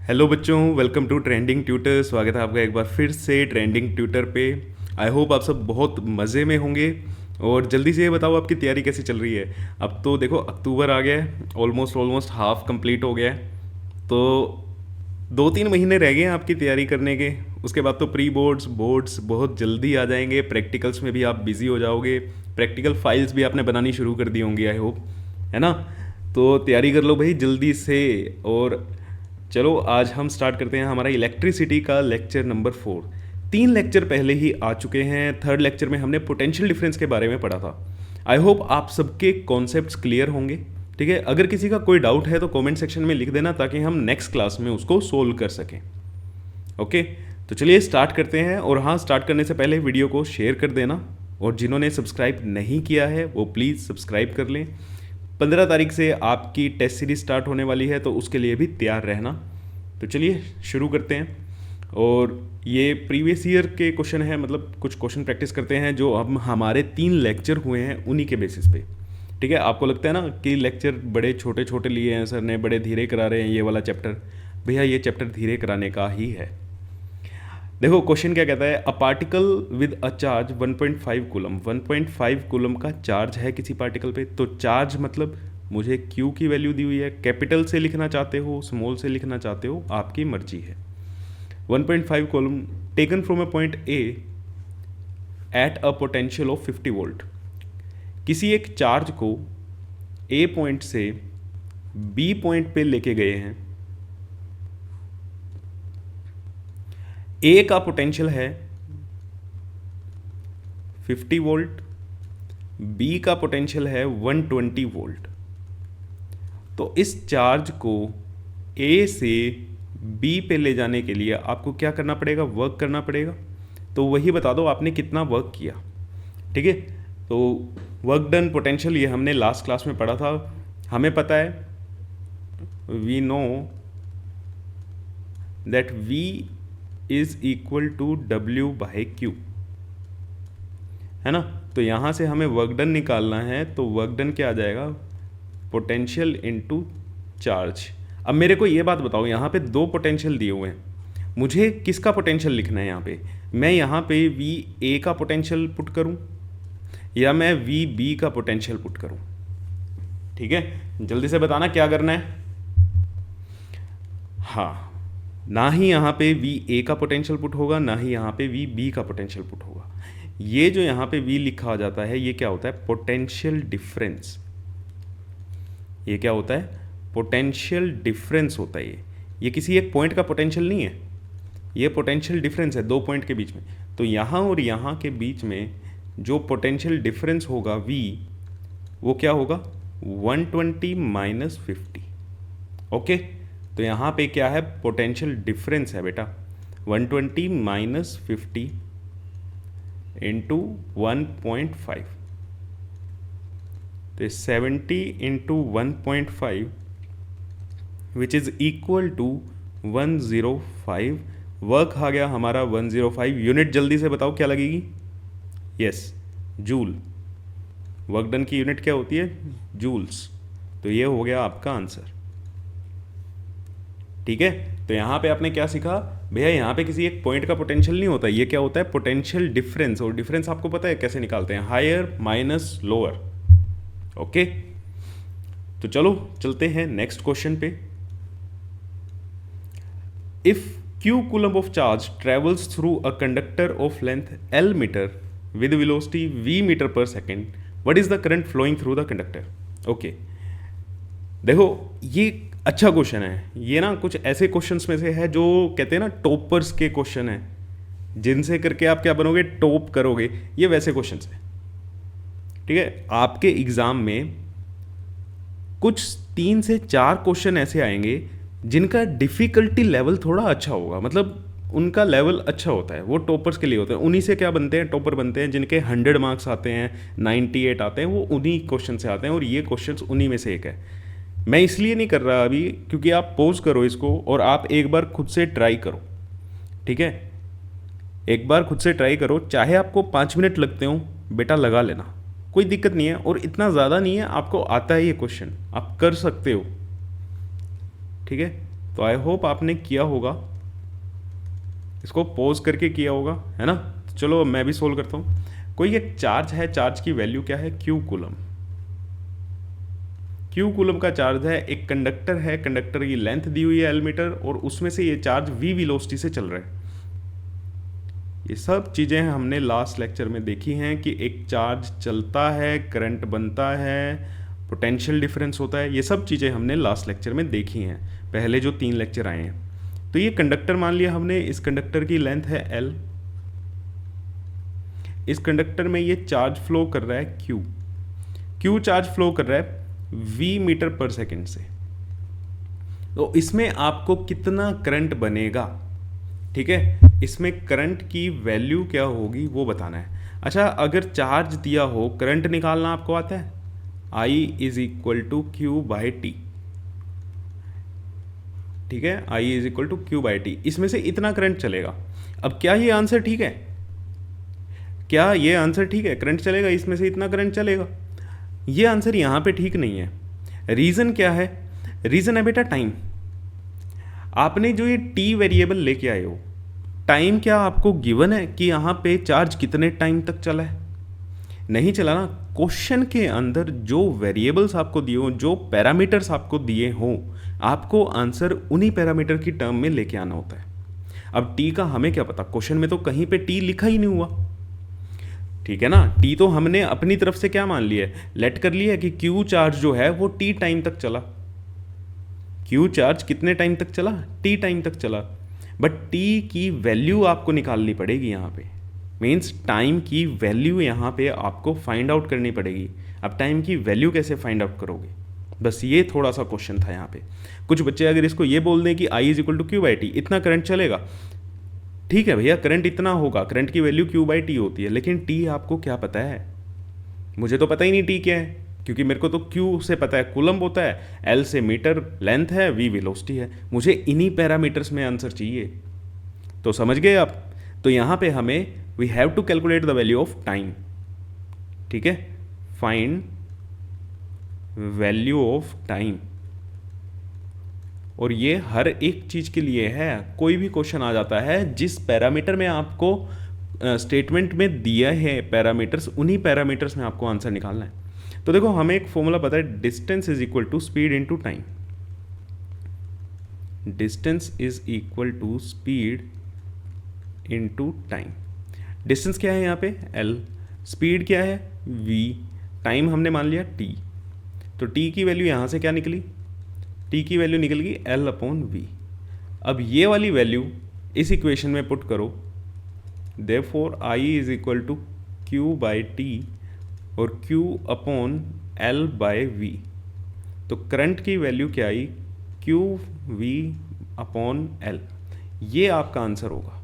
Hello बच्चों, welcome to trending tutor. स्वागत है आपका एक बार फिर से ट्रेंडिंग ट्यूटर पे। आई होप आप सब बहुत मज़े में होंगे। और जल्दी से ये बताओ आपकी तैयारी कैसी चल रही है। अब तो देखो अक्टूबर आ गया है, ऑलमोस्ट ऑलमोस्ट हाफ कंप्लीट हो गया है। तो 2-3 महीने रह गए हैं आपकी तैयारी करने के। उसके बाद तो प्री बोर्ड्स बोर्ड्स बहुत जल्दी आ जाएंगे। प्रैक्टिकल्स में भी आप बिज़ी हो जाओगे। प्रैक्टिकल फाइल्स भी आपने बनानी शुरू कर दी होंगी, आई होप, है ना। तो तैयारी कर लो भाई जल्दी से। और चलो आज हम स्टार्ट करते हैं हमारा इलेक्ट्रिसिटी का लेक्चर नंबर 4। 3 लेक्चर पहले ही आ चुके हैं। थर्ड लेक्चर में हमने पोटेंशियल डिफरेंस के बारे में पढ़ा था। आई होप आप सबके कॉन्सेप्ट्स क्लियर होंगे। ठीक है, अगर किसी का कोई डाउट है तो कमेंट सेक्शन में लिख देना ताकि हम नेक्स्ट क्लास में उसको सोल्व कर सकें। ओके, तो चलिए स्टार्ट करते हैं। और हाँ, स्टार्ट करने से पहले वीडियो को शेयर कर देना। और जिन्होंने सब्सक्राइब नहीं किया है वो प्लीज़ सब्सक्राइब कर लें। 15 तारीख से आपकी टेस्ट सीरीज स्टार्ट होने वाली है, तो उसके लिए भी तैयार रहना। तो चलिए शुरू करते हैं। और ये प्रीवियस ईयर के क्वेश्चन है, मतलब कुछ क्वेश्चन प्रैक्टिस करते हैं जो अब हमारे 3 लेक्चर हुए हैं उन्हीं के बेसिस पे। ठीक है, आपको लगता है ना कि लेक्चर बड़े छोटे छोटे लिए हैं सर ने, बड़े धीरे करा रहे हैं ये वाला चैप्टर। भैया ये चैप्टर धीरे कराने का ही है। देखो क्वेश्चन क्या कहता है, a particle with a charge 1.5 coulomb. 1.5 coulomb का चार्ज है किसी पार्टिकल पे। तो चार्ज मतलब मुझे Q की वैल्यू दी हुई है। कैपिटल से लिखना चाहते हो, स्मॉल से लिखना चाहते हो, आपकी मर्जी है। 1.5 coulomb taken from a point A at a potential of 50 volt. किसी एक चार्ज को ए पॉइंट से बी पॉइंट पे लेके गए हैं। ए का पोटेंशियल है 50 वोल्ट, बी का पोटेंशियल है 120 वोल्ट। तो इस चार्ज को ए से बी पे ले जाने के लिए आपको क्या करना पड़ेगा, वर्क करना पड़ेगा। तो वही बता दो आपने कितना वर्क किया। ठीक है, तो वर्क डन पोटेंशियल ये हमने लास्ट क्लास में पढ़ा था। हमें पता है, we know that V is equal to W/Q, है ना। तो यहाँ से हमें वर्क डन निकालना है। तो वर्क डन क्या आ जाएगा, पोटेंशियल इनटू चार्ज। अब मेरे को ये बात बताओ, यहाँ पे 2 पोटेंशियल दिए हुए हैं, मुझे किसका पोटेंशियल लिखना है यहाँ पे। मैं यहाँ पे VA का पोटेंशियल पुट करूँ या मैं VB का पोटेंशियल पुट करूँ। ठीक है, जल्दी से बताना क्या करना है। हाँ, ना ही यहाँ पे VA का पोटेंशियल पुट होगा, ना ही यहाँ पे VB का पोटेंशियल पुट होगा। ये जो यहाँ पे V लिखा जाता है ये क्या होता है, पोटेंशियल डिफरेंस। ये क्या होता है, पोटेंशियल डिफरेंस होता है। ये किसी एक पॉइंट का पोटेंशियल नहीं है, ये पोटेंशियल डिफरेंस है 2 पॉइंट के बीच में। तो यहाँ और यहाँ के बीच में जो पोटेंशियल डिफरेंस होगा V, वो क्या होगा, 120 माइनस 50। ओके, तो यहाँ पे क्या है, पोटेंशियल डिफरेंस है बेटा 120 माइनस 50 इंटू 1.5। तो 70 into 1.5 which is equal to 105। Work आ गया हमारा 105। यूनिट जल्दी से बताओ क्या लगेगी, यस, जूल। वर्क डन की यूनिट क्या होती है, जूल्स। तो ये हो गया आपका आंसर। ठीक है, तो यहाँ पे आपने क्या सीखा भैया, यहाँ पे किसी एक पॉइंट का पोटेंशियल नहीं होता, ये क्या होता है, पोटेंशियल डिफरेंस। और डिफरेंस आपको पता है कैसे निकालते हैं, हायर माइनस लोअर। ओके, तो चलो चलते हैं नेक्स्ट क्वेश्चन पे। If Q coulomb of charge travels through a conductor of length L metre with velocity V metre per second, what is the current flowing through the conductor. Okay, देखो ये अच्छा question है। ये ना कुछ ऐसे questions में से है जो कहते हैं ना टॉपर्स के क्वेश्चन हैं, जिनसे करके आप क्या बनोगे, टॉप करोगे। ये वैसे क्वेश्चंस हैं। ठीक है, आपके एग्जाम में कुछ 3 से 4 क्वेश्चन ऐसे आएंगे जिनका डिफ़िकल्टी लेवल थोड़ा अच्छा होगा, मतलब उनका लेवल अच्छा होता है, वो टॉपर्स के लिए होता है। उन्हीं से क्या बनते हैं, टॉपर बनते हैं। जिनके 100 मार्क्स आते हैं, 98 आते हैं, वो उन्हीं क्वेश्चन से आते हैं। और ये क्वेश्चन उन्हीं में से एक है। मैं इसलिए नहीं कर रहा अभी क्योंकि आप पॉज करो इसको और आप एक बार खुद से ट्राई करो। ठीक है, एक बार खुद से ट्राई करो, चाहे आपको 5 मिनट लगते हो बेटा, लगा लेना, कोई दिक्कत नहीं है। और इतना ज़्यादा नहीं है, आपको आता है ये क्वेश्चन, आप कर सकते हो। ठीक है, तो आई होप आपने किया होगा, इसको पॉज करके किया होगा, है ना। तो चलो मैं भी सोल्व करता हूँ। कोई एक चार्ज है, चार्ज की वैल्यू क्या है, क्यू कूलम। क्यू कूलम का चार्ज है, एक कंडक्टर है, कंडक्टर की लेंथ दी हुई है एल मीटर, और उसमें से ये चार्ज वी वेलोसिटी से चल रहा है। ये सब चीज़ें हमने लास्ट लेक्चर में देखी हैं कि एक चार्ज चलता है, करंट बनता है, पोटेंशियल डिफरेंस होता है, ये सब चीज़ें हमने लास्ट लेक्चर में देखी हैं, पहले जो 3 लेक्चर आए हैं। तो ये कंडक्टर मान लिया हमने, इस कंडक्टर की लेंथ है एल, इस कंडक्टर में ये चार्ज फ्लो कर रहा है क्यू, क्यू चार्ज फ्लो कर रहा है वी मीटर पर सेकेंड से। तो इसमें आपको कितना करंट बनेगा, ठीक है, इसमें करंट की वैल्यू क्या होगी वो बताना है। अच्छा, अगर चार्ज दिया हो, करंट निकालना आपको आता है, I is equal to Q by T, ठीक है, I is equal to Q by T, इसमें से इतना करंट चलेगा। अब क्या ये आंसर ठीक है, क्या ये आंसर ठीक है, करंट चलेगा, इसमें से इतना करंट चलेगा? ये आंसर यहाँ पे ठीक नहीं है। रीज़न क्या है? रीज़न है बेटा टाइम। आपने जो ये टी वेरिएबल लेके आए हो, टाइम क्या आपको गिवन है कि यहाँ पे चार्ज कितने टाइम तक चला है? नहीं चला ना। क्वेश्चन के अंदर जो वेरिएबल्स आपको दिए हो, जो पैरामीटर्स आपको दिए हो, आपको आंसर उन्हीं पैरामीटर की टर्म में लेके आना होता है। अब टी का हमें क्या पता, क्वेश्चन में तो कहीं पे टी लिखा ही नहीं हुआ, ठीक है ना। टी तो हमने अपनी तरफ से क्या मान लिया है, लेट कर लिया है कि क्यू चार्ज जो है वो टी टाइम तक चला। क्यू चार्ज कितने टाइम तक चला, टी टाइम तक चला। बट टी की वैल्यू आपको निकालनी पड़ेगी यहाँ पे, मीन्स टाइम की वैल्यू यहाँ पे आपको फाइंड आउट करनी पड़ेगी। अब टाइम की वैल्यू कैसे फाइंड आउट करोगे, बस ये थोड़ा सा क्वेश्चन था यहाँ पे। कुछ बच्चे अगर इसको ये बोल दें कि I is equal to Q by T, इतना करंट चलेगा, ठीक है भैया, करंट इतना होगा, करंट की वैल्यू क्यू बाई टी होती है, लेकिन टी आपको क्या पता है? मुझे तो पता ही नहीं टी क्या है, क्योंकि मेरे को तो क्यू से पता है कूलम्ब होता है, एल से मीटर लेंथ है, वी वेलोसिटी है। मुझे इन्हीं पैरामीटर्स में आंसर चाहिए। तो समझ गए आप? तो यहाँ पे हमें we have to calculate the value of time, ठीक है, फाइंड वैल्यू ऑफ टाइम। और ये हर एक चीज़ के लिए है, कोई भी क्वेश्चन आ जाता है जिस पैरामीटर में आपको स्टेटमेंट में दिया है पैरामीटर्स, उन्हीं पैरामीटर्स में आपको आंसर निकालना है। तो देखो हमें एक फॉर्मूला पता है, distance is equal to speed into time. Distance is equal to speed into time. Distance क्या है यहाँ पे l, स्पीड क्या है v, टाइम हमने मान लिया t। तो t की वैल्यू यहाँ से क्या निकली, t की वैल्यू निकल गई l अपॉन v। अब ये वाली वैल्यू इस इक्वेशन में पुट करो, therefore I is equal to q by T और q upon l by v। तो करंट की वैल्यू क्या आई, q v अपॉन l। ये आपका आंसर होगा,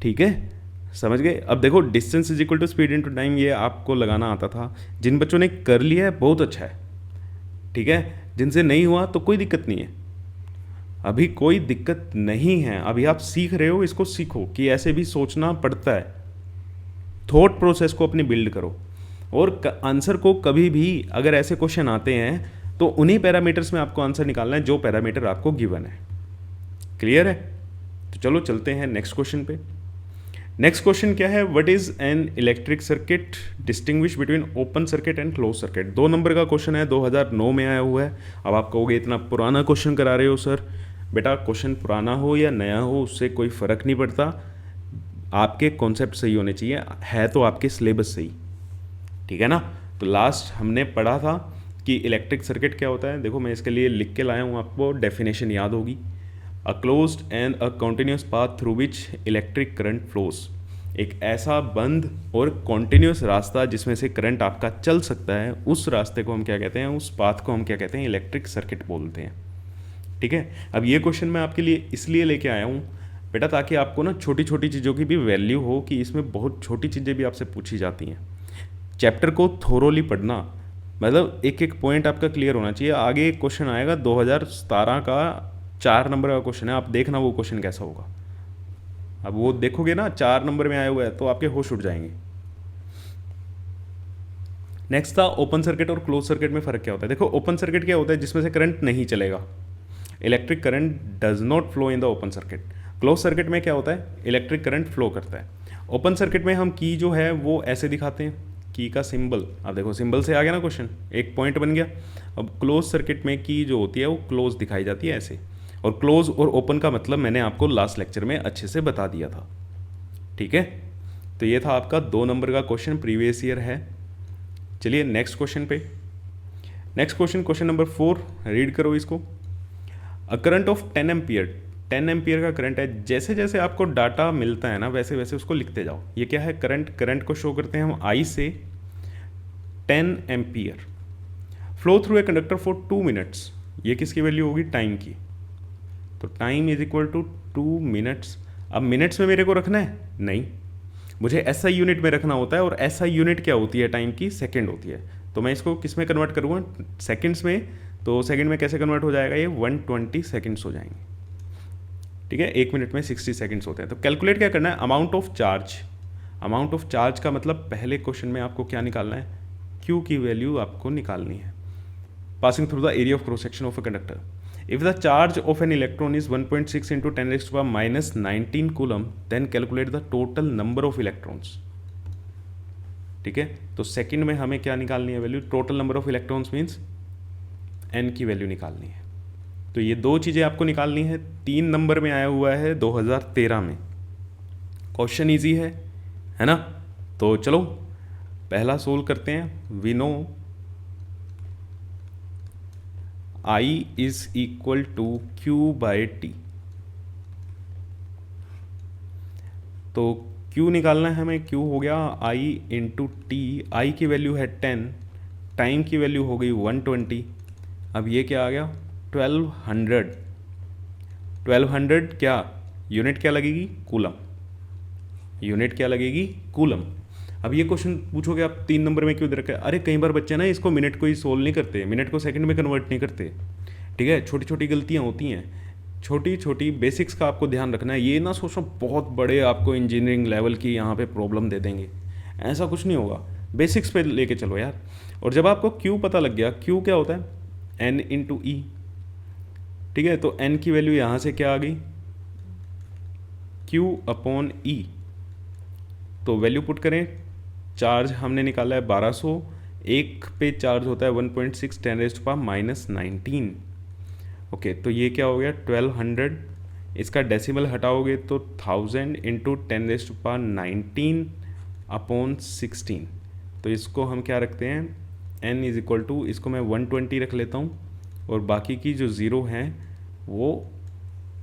ठीक है, समझ गए। अब देखो distance is equal to speed into time, ये आपको लगाना आता था। जिन बच्चों ने कर लिया है बहुत अच्छा है, ठीक है, जिनसे नहीं हुआ तो कोई दिक्कत नहीं है, अभी कोई दिक्कत नहीं है। अभी आप सीख रहे हो, इसको सीखो कि ऐसे भी सोचना पड़ता है। थॉट प्रोसेस को अपनी बिल्ड करो, और आंसर को कभी भी अगर ऐसे क्वेश्चन आते हैं तो उन्हीं पैरामीटर्स में आपको आंसर निकालना है जो पैरामीटर आपको गिवन है। क्लियर है? तो चलो चलते हैं नेक्स्ट क्वेश्चन पे। नेक्स्ट क्वेश्चन क्या है, what is an electric circuit, distinguish between open circuit and close circuit. 2 number का क्वेश्चन है, 2009 में आया हुआ है। अब आप कहोगे इतना पुराना क्वेश्चन करा रहे हो सर। बेटा क्वेश्चन पुराना हो या नया हो उससे कोई फ़र्क नहीं पड़ता, आपके कॉन्सेप्ट सही होने चाहिए, है तो आपके सिलेबस सही, ठीक है ना। तो लास्ट हमने पढ़ा था कि इलेक्ट्रिक सर्किट क्या होता है। देखो मैं इसके लिए लिख के लाया हूँ, आपको डेफिनेशन याद होगी। A closed end a continuous path through which electric current flows. एक ऐसा बंद और कॉन्टिन्यूस रास्ता जिसमें से करंट आपका चल सकता है, उस रास्ते को हम क्या कहते हैं, उस पाथ को हम क्या कहते हैं, इलेक्ट्रिक सर्किट बोलते हैं, ठीक है। अब ये क्वेश्चन मैं आपके लिए इसलिए लेके आया हूँ बेटा, ताकि आपको ना छोटी छोटी चीज़ों की भी वैल्यू हो कि इसमें बहुत छोटी चीज़ें भी आपसे पूछी जाती हैं। चैप्टर को थोरोली पढ़ना, मतलब एक एक पॉइंट आपका क्लियर होना चाहिए। आगे एक क्वेश्चन आएगा 2017 का 4 नंबर का क्वेश्चन है, आप देखना वो क्वेश्चन कैसा होगा। अब वो देखोगे ना 4 नंबर में आया हुआ है तो आपके होश उड़ जाएंगे। नेक्स्ट था ओपन सर्किट और क्लोज सर्किट में फ़र्क क्या होता है। देखो ओपन सर्किट क्या होता है, जिसमें से करंट नहीं चलेगा, electric current does not flow in the open circuit. Close circuit में क्या होता है, इलेक्ट्रिक करंट फ्लो करता है। ओपन सर्किट में हम की जो है वो ऐसे दिखाते हैं, की का सिंबल, अब देखो सिंबल से आ गया ना क्वेश्चन, एक पॉइंट बन गया। अब क्लोज सर्किट में की जो होती है वो क्लोज दिखाई जाती है ऐसे, और क्लोज और ओपन का मतलब मैंने आपको लास्ट लेक्चर में अच्छे से बता दिया था, ठीक है। तो ये था आपका 2 नंबर का क्वेश्चन, प्रीवियस ईयर है। चलिए नेक्स्ट क्वेश्चन पे। Next question, question number 4, read करो इसको। A current of 10 ampere, 10 ampere का करंट है। जैसे जैसे आपको डाटा मिलता है ना वैसे वैसे उसको लिखते जाओ। ये क्या है, करंट, करंट को शो करते हैं हम आई से। 10 ampere flow through a conductor for 2 minutes, ये किसकी वैल्यू होगी, टाइम की। तो time is equal to 2 minutes. अब मिनट्स में मेरे को रखना है नहीं, मुझे एसआई यूनिट में रखना होता है, और एसआई यूनिट क्या होती है टाइम की, सेकंड होती है। तो मैं इसको किस में कन्वर्ट करूँगा, सेकंड्स में। तो सेकंड में कैसे कन्वर्ट हो जाएगा, ये 120 सेकंड्स हो जाएंगे, ठीक है। 1 मिनट में 60 सेकंड्स होते हैं। तो कैलकुलेट क्या करना है, amount of charge. Amount of charge का मतलब पहले क्वेश्चन में आपको क्या निकालना है, क्यू की वैल्यू आपको निकालनी है। Passing through the area of cross section of a conductor, if the charge of an electron is 1.6 into 10 raised to the power minus 19 coulomb, then calculate the total number of electrons, ठीक है। तो second में हमें क्या निकालनी है value, total number of electrons means n की value निकालनी है। तो ये 2 चीज़ें आपको निकालनी है। 3 नंबर में आया हुआ है 2013 में, क्वेश्चन ईजी है ना। तो चलो पहला सोल्व करते हैं। We know I is equal to Q by T। तो Q निकालना है हमें, Q हो गया I इंटू टी। आई की वैल्यू है 10, टाइम की वैल्यू हो गई 120। अब ये क्या आ गया, 1200। 1200 क्या यूनिट क्या लगेगी, कूलम। यूनिट क्या लगेगी, कूलम। अब ये क्वेश्चन पूछोगे आप 3 नंबर में क्यों दे रखा है, अरे कई बार बच्चे ना इसको मिनट को ही सोल्व नहीं करते, मिनट को सेकंड में कन्वर्ट नहीं करते, ठीक है। छोटी छोटी गलतियाँ होती हैं, छोटी छोटी बेसिक्स का आपको ध्यान रखना है। ये ना सोचो बहुत बड़े आपको इंजीनियरिंग लेवल की यहाँ पे प्रॉब्लम दे देंगे, ऐसा कुछ नहीं होगा। बेसिक्स पे लेके चलो यार। और जब आपको क्यू पता लग गया, क्यू क्या होता है, एन इंटू ई, ठीक है। तो एन की वैल्यू यहाँ से क्या आ गई, क्यू अपॉन ई। तो वैल्यू पुट करें, चार्ज हमने निकाला है 1200, एक पे चार्ज होता है 1.6 10 raised to power minus 19। Okay, तो ये क्या हो गया 1200। इसका डेसिमल हटाओगे तो 1000 into 10 raised to power 19 upon 16। तो इसको हम क्या रखते हैं, n इज इक्वल टू, इसको मैं 120 रख लेता हूँ, और बाकी की जो ज़ीरो हैं वो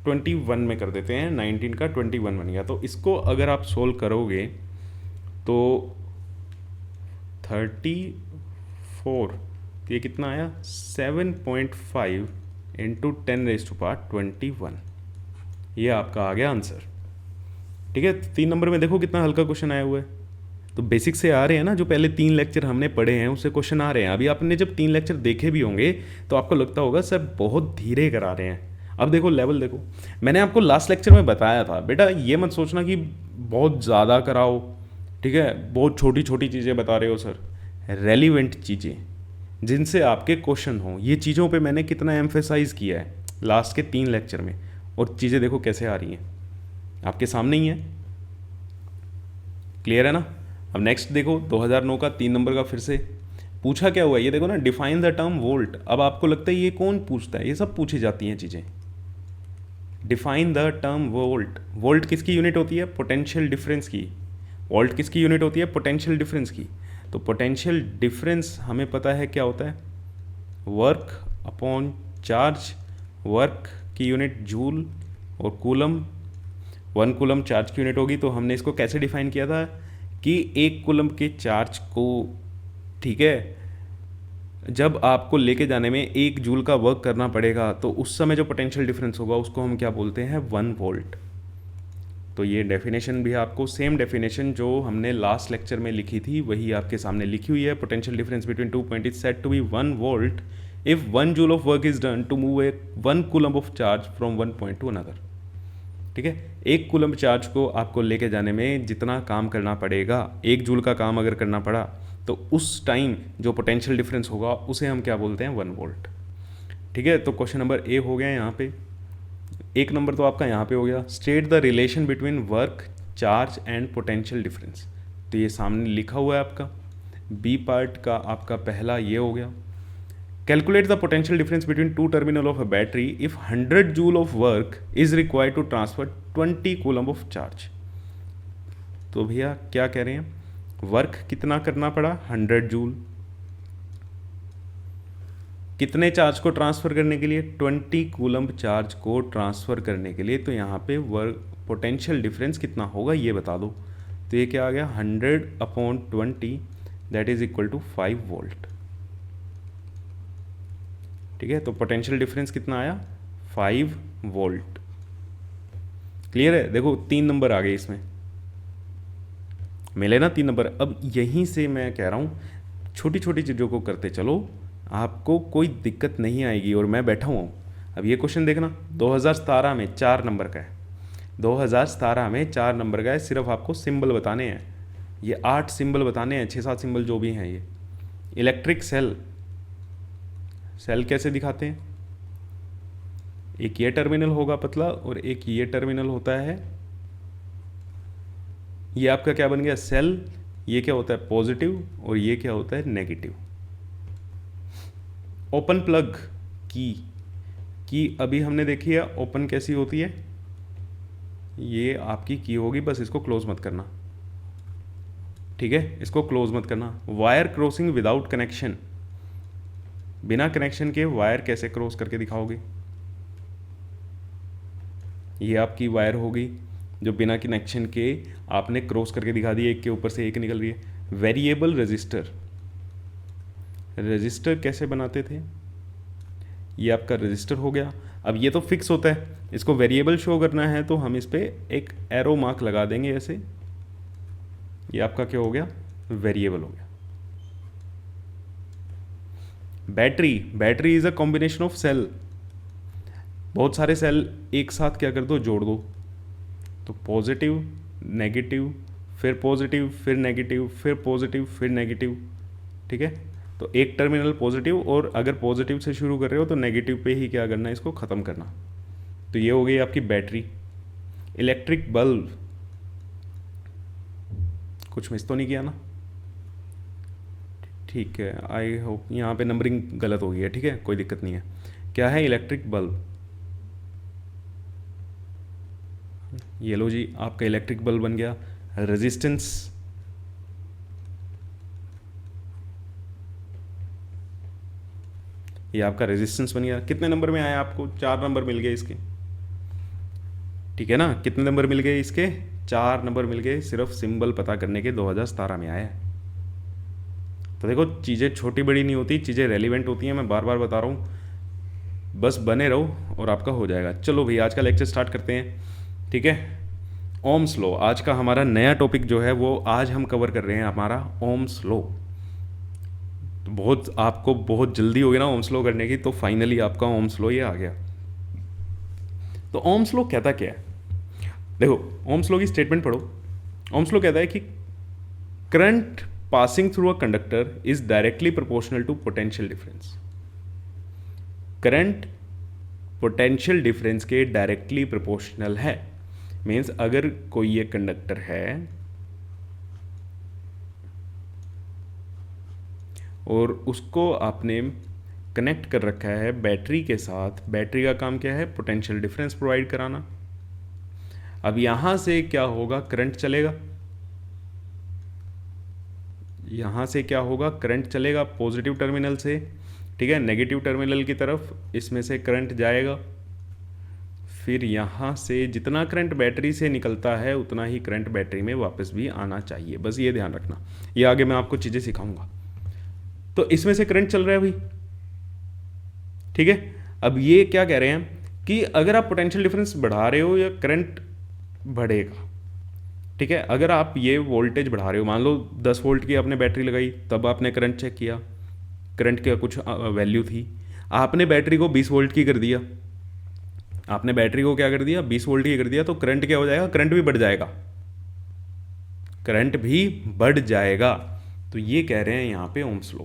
21 में कर देते हैं। 19 का 21 बन गया। तो इसको अगर आप सोल्व करोगे तो 34, ये कितना आया 7.5 इंटू 10 रेज़्ड टू पावर 21। ये आपका आ गया आंसर, ठीक है। 3 नंबर में देखो कितना हल्का क्वेश्चन आया हुआ है। तो बेसिक से आ रहे हैं ना, जो पहले 3 लेक्चर हमने पढ़े हैं उससे क्वेश्चन आ रहे हैं। अभी आपने जब 3 लेक्चर देखे भी होंगे तो आपको लगता होगा सर बहुत धीरे करा रहे हैं। अब देखो लेवल देखो, मैंने आपको लास्ट लेक्चर में बताया था बेटा ये मत सोचना कि बहुत ज़्यादा कराओ, ठीक है, बहुत छोटी छोटी चीज़ें बता रहे हो सर। रेलिवेंट चीज़ें जिनसे आपके क्वेश्चन हों, ये चीज़ों पे मैंने कितना एम्फेसाइज़ किया है लास्ट के 3 लेक्चर में, और चीज़ें देखो कैसे आ रही हैं, आपके सामने ही है। क्लियर है ना। अब नेक्स्ट देखो 2009 का 3 नंबर का फिर से पूछा क्या हुआ है, ये देखो ना, डिफाइन द टर्म वोल्ट। अब आपको लगता है ये कौन पूछता है, ये सब पूछी जाती हैं चीज़ें। Define the term volt. Volt किसकी यूनिट होती है, पोटेंशियल डिफरेंस की। वोल्ट किसकी यूनिट होती है, पोटेंशियल डिफरेंस की। तो पोटेंशियल डिफरेंस हमें पता है क्या होता है, वर्क अपॉन चार्ज। वर्क की यूनिट जूल, और कूलम, 1 कूलम चार्ज की यूनिट होगी। तो हमने इसको कैसे डिफाइन किया था कि 1 कूलम के चार्ज को, ठीक है, जब आपको लेके जाने में 1 जूल का वर्क करना पड़ेगा तो उस समय जो पोटेंशियल डिफरेंस होगा उसको हम क्या बोलते हैं, 1 वोल्ट। तो ये डेफिनेशन भी आपको सेम डेफिनेशन जो हमने लास्ट लेक्चर में लिखी थी वही आपके सामने लिखी हुई है। Potential difference between 2 point is said to be 1 volt if 1 joule of work is done to move 1 coulomb of charge from 1 point to another. ठीक है, 1 कूलम चार्ज को आपको लेके जाने में जितना काम करना पड़ेगा, 1 जूल का काम अगर करना पड़ा तो उस टाइम जो पोटेंशियल डिफरेंस होगा उसे हम क्या बोलते हैं, 1 वोल्ट। ठीक है, तो क्वेश्चन नंबर ए हो गया यहाँ पे। एक नंबर तो आपका यहाँ पे हो गया, state the relation between work, charge and potential difference. तो ये सामने लिखा हुआ है आपका। बी पार्ट का आपका पहला ये हो गया, calculate the potential difference between two terminal of a battery if 100 joule of work is required to transfer 20 coulomb of charge. तो भैया क्या कह रहे हैं, वर्क कितना करना पड़ा, 100 जूल, कितने चार्ज को ट्रांसफ़र करने के लिए, 20 कूलम चार्ज को ट्रांसफ़र करने के लिए। तो यहाँ पे वर्क पोटेंशियल डिफरेंस कितना होगा ये बता दो। तो ये क्या आ गया, 100/20 that is equal to 5 volt. ठीक है, तो पोटेंशियल डिफरेंस कितना आया, 5 वोल्ट। क्लियर है, देखो 3 नंबर आ गए इसमें, मिले ना 3 नंबर। अब यहीं से मैं कह रहा हूँ छोटी छोटी चीज़ों को करते चलो, आपको कोई दिक्कत नहीं आएगी। और मैं बैठा हुआ हूँ। अब ये क्वेश्चन देखना, 2017 में 4 नंबर का है, 2017 में 4 नंबर का है, सिर्फ आपको सिंबल बताने हैं। ये 8 सिंबल बताने हैं, 6-7 सिंबल जो भी हैं। ये इलेक्ट्रिक सेल, सेल कैसे दिखाते हैं, एक ये टर्मिनल होगा पतला और एक ये टर्मिनल होता है। ये आपका क्या बन गया, सेल। ये क्या होता है, पॉजिटिव, और ये क्या होता है, नेगेटिव। ओपन प्लग की अभी हमने देखी है, ओपन कैसी होती है, ये आपकी की होगी, बस इसको क्लोज मत करना। ठीक है, इसको क्लोज मत करना। वायर क्रॉसिंग विदाउट कनेक्शन, बिना कनेक्शन के वायर कैसे क्रॉस करके दिखाओगे, ये आपकी वायर होगी जो बिना कनेक्शन के आपने क्रॉस करके दिखा दी, एक के ऊपर से एक निकल रही है। वेरिएबल रजिस्टर, रजिस्टर कैसे बनाते थे, ये आपका रजिस्टर हो गया। अब ये तो फिक्स होता है, इसको वेरिएबल शो करना है तो हम इस पर एक एरो मार्क लगा देंगे ऐसे, ये आपका क्या हो गया, वेरिएबल हो गया। Battery, battery is a combination of cell, बहुत सारे सेल एक साथ क्या कर दो, जोड़ दो। तो पॉजिटिव नेगेटिव, फिर पॉजिटिव, फिर नेगेटिव, फिर पॉजिटिव, फिर नेगेटिव। ठीक है, तो एक टर्मिनल पॉजिटिव, और अगर पॉजिटिव से शुरू कर रहे हो तो नेगेटिव पे ही क्या करना है, इसको ख़त्म करना। तो ये हो गई आपकी बैटरी। इलेक्ट्रिक बल्ब, कुछ मिस तो नहीं किया ना, ठीक है, आई होप यहाँ पे नंबरिंग गलत हो गई है। ठीक है, कोई दिक्कत नहीं है। क्या है इलेक्ट्रिक बल्ब, ये लो जी, आपका इलेक्ट्रिक बल्ब बन गया। रेजिस्टेंस, ये आपका रेजिस्टेंस बन गया। कितने नंबर में आया आपको, 4 नंबर मिल गए इसके। ठीक है ना, कितने नंबर मिल गए इसके, 4 नंबर मिल गए, सिर्फ सिंबल पता करने के 2017 में आया है। तो देखो चीज़ें छोटी बड़ी नहीं होती, चीज़ें रेलिवेंट होती हैं, मैं बार बार बता रहा हूँ, बस बने रहो और आपका हो जाएगा। चलो भैया आज का लेक्चर स्टार्ट करते हैं। ठीक है, ओम्स लॉ आज का हमारा नया टॉपिक जो है वो आज हम कवर कर रहे हैं, हमारा ओम्स लॉ। तो बहुत आपको बहुत जल्दी हो गई ना ओम्स लॉ करने की, तो फाइनली आपका ओम्स लॉ ये आ गया। तो ओम्स लॉ कहता क्या है, देखो ओम्स लॉ की स्टेटमेंट पढ़ो। ओम्स लॉ कहता है कि current passing through a conductor is directly proportional to potential difference. Current potential difference के डायरेक्टली प्रोपोर्शनल है। मीन्स अगर कोई ये कंडक्टर है और उसको आपने कनेक्ट कर रखा है बैटरी के साथ, बैटरी का काम क्या है, पोटेंशियल डिफरेंस प्रोवाइड कराना। अब यहां से क्या होगा, करंट चलेगा, यहां से क्या होगा, करंट चलेगा पॉजिटिव टर्मिनल से। ठीक है, नेगेटिव टर्मिनल की तरफ इसमें से करंट जाएगा, फिर यहाँ से जितना करंट बैटरी से निकलता है उतना ही करंट बैटरी में वापस भी आना चाहिए। बस ये ध्यान रखना, ये आगे मैं आपको चीज़ें सिखाऊंगा। तो इसमें से करंट चल रहा है अभी। ठीक है, अब ये क्या कह रहे हैं कि अगर आप पोटेंशियल डिफरेंस बढ़ा रहे हो या करंट बढ़ेगा। ठीक है, अगर आप ये वोल्टेज बढ़ा रहे हो, मान लो 10 वोल्ट की आपने बैटरी लगाई, तब आपने करंट चेक किया, करंट का कुछ वैल्यू थी, आपने बैटरी को 20 वोल्ट की कर दिया, आपने बैटरी को क्या कर दिया, 20 वोल्ट की कर दिया, तो करंट क्या हो जाएगा, करंट भी बढ़ जाएगा, करंट भी बढ़ जाएगा। तो ये कह रहे हैं यहाँ पे ओम्स लॉ।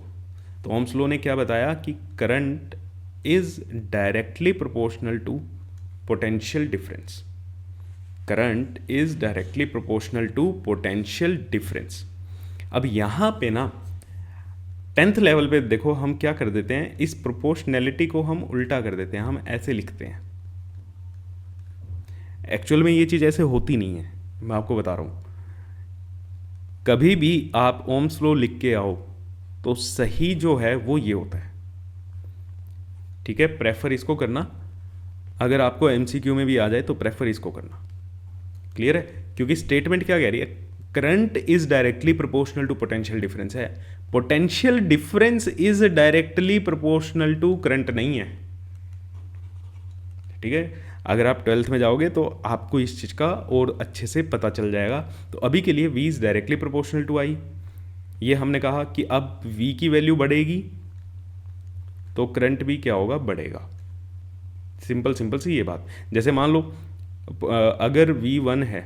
तो ओम्स लॉ ने क्या बताया कि current is directly proportional to potential difference. Current is directly proportional to potential difference. अब यहाँ पे ना 10th लेवल पे देखो हम क्या कर देते हैं, इस प्रोपोर्शनैलिटी को हम उल्टा कर देते हैं, हम ऐसे लिखते हैं। एक्चुअल में ये चीज़ ऐसे होती नहीं है, मैं आपको बता रहा हूँ। कभी भी आप ओम्स लॉ लिख के आओ तो सही जो है वो ये होता है, ठीक है। प्रेफर इसको करना, अगर आपको एमसीक्यू में भी आ जाए तो प्रेफर इसको करना। क्लियर है? क्योंकि स्टेटमेंट क्या कह रही है, current is directly proportional to potential difference है। Potential difference is directly proportional to current नहीं है, ठीक है। अगर आप 12th में जाओगे तो आपको इस चीज़ का और अच्छे से पता चल जाएगा। तो अभी के लिए v is directly proportional to i। ये हमने कहा कि अब v की वैल्यू बढ़ेगी तो करंट भी क्या होगा, बढ़ेगा। सिंपल सिंपल सी ये बात। जैसे मान लो अगर v1 है,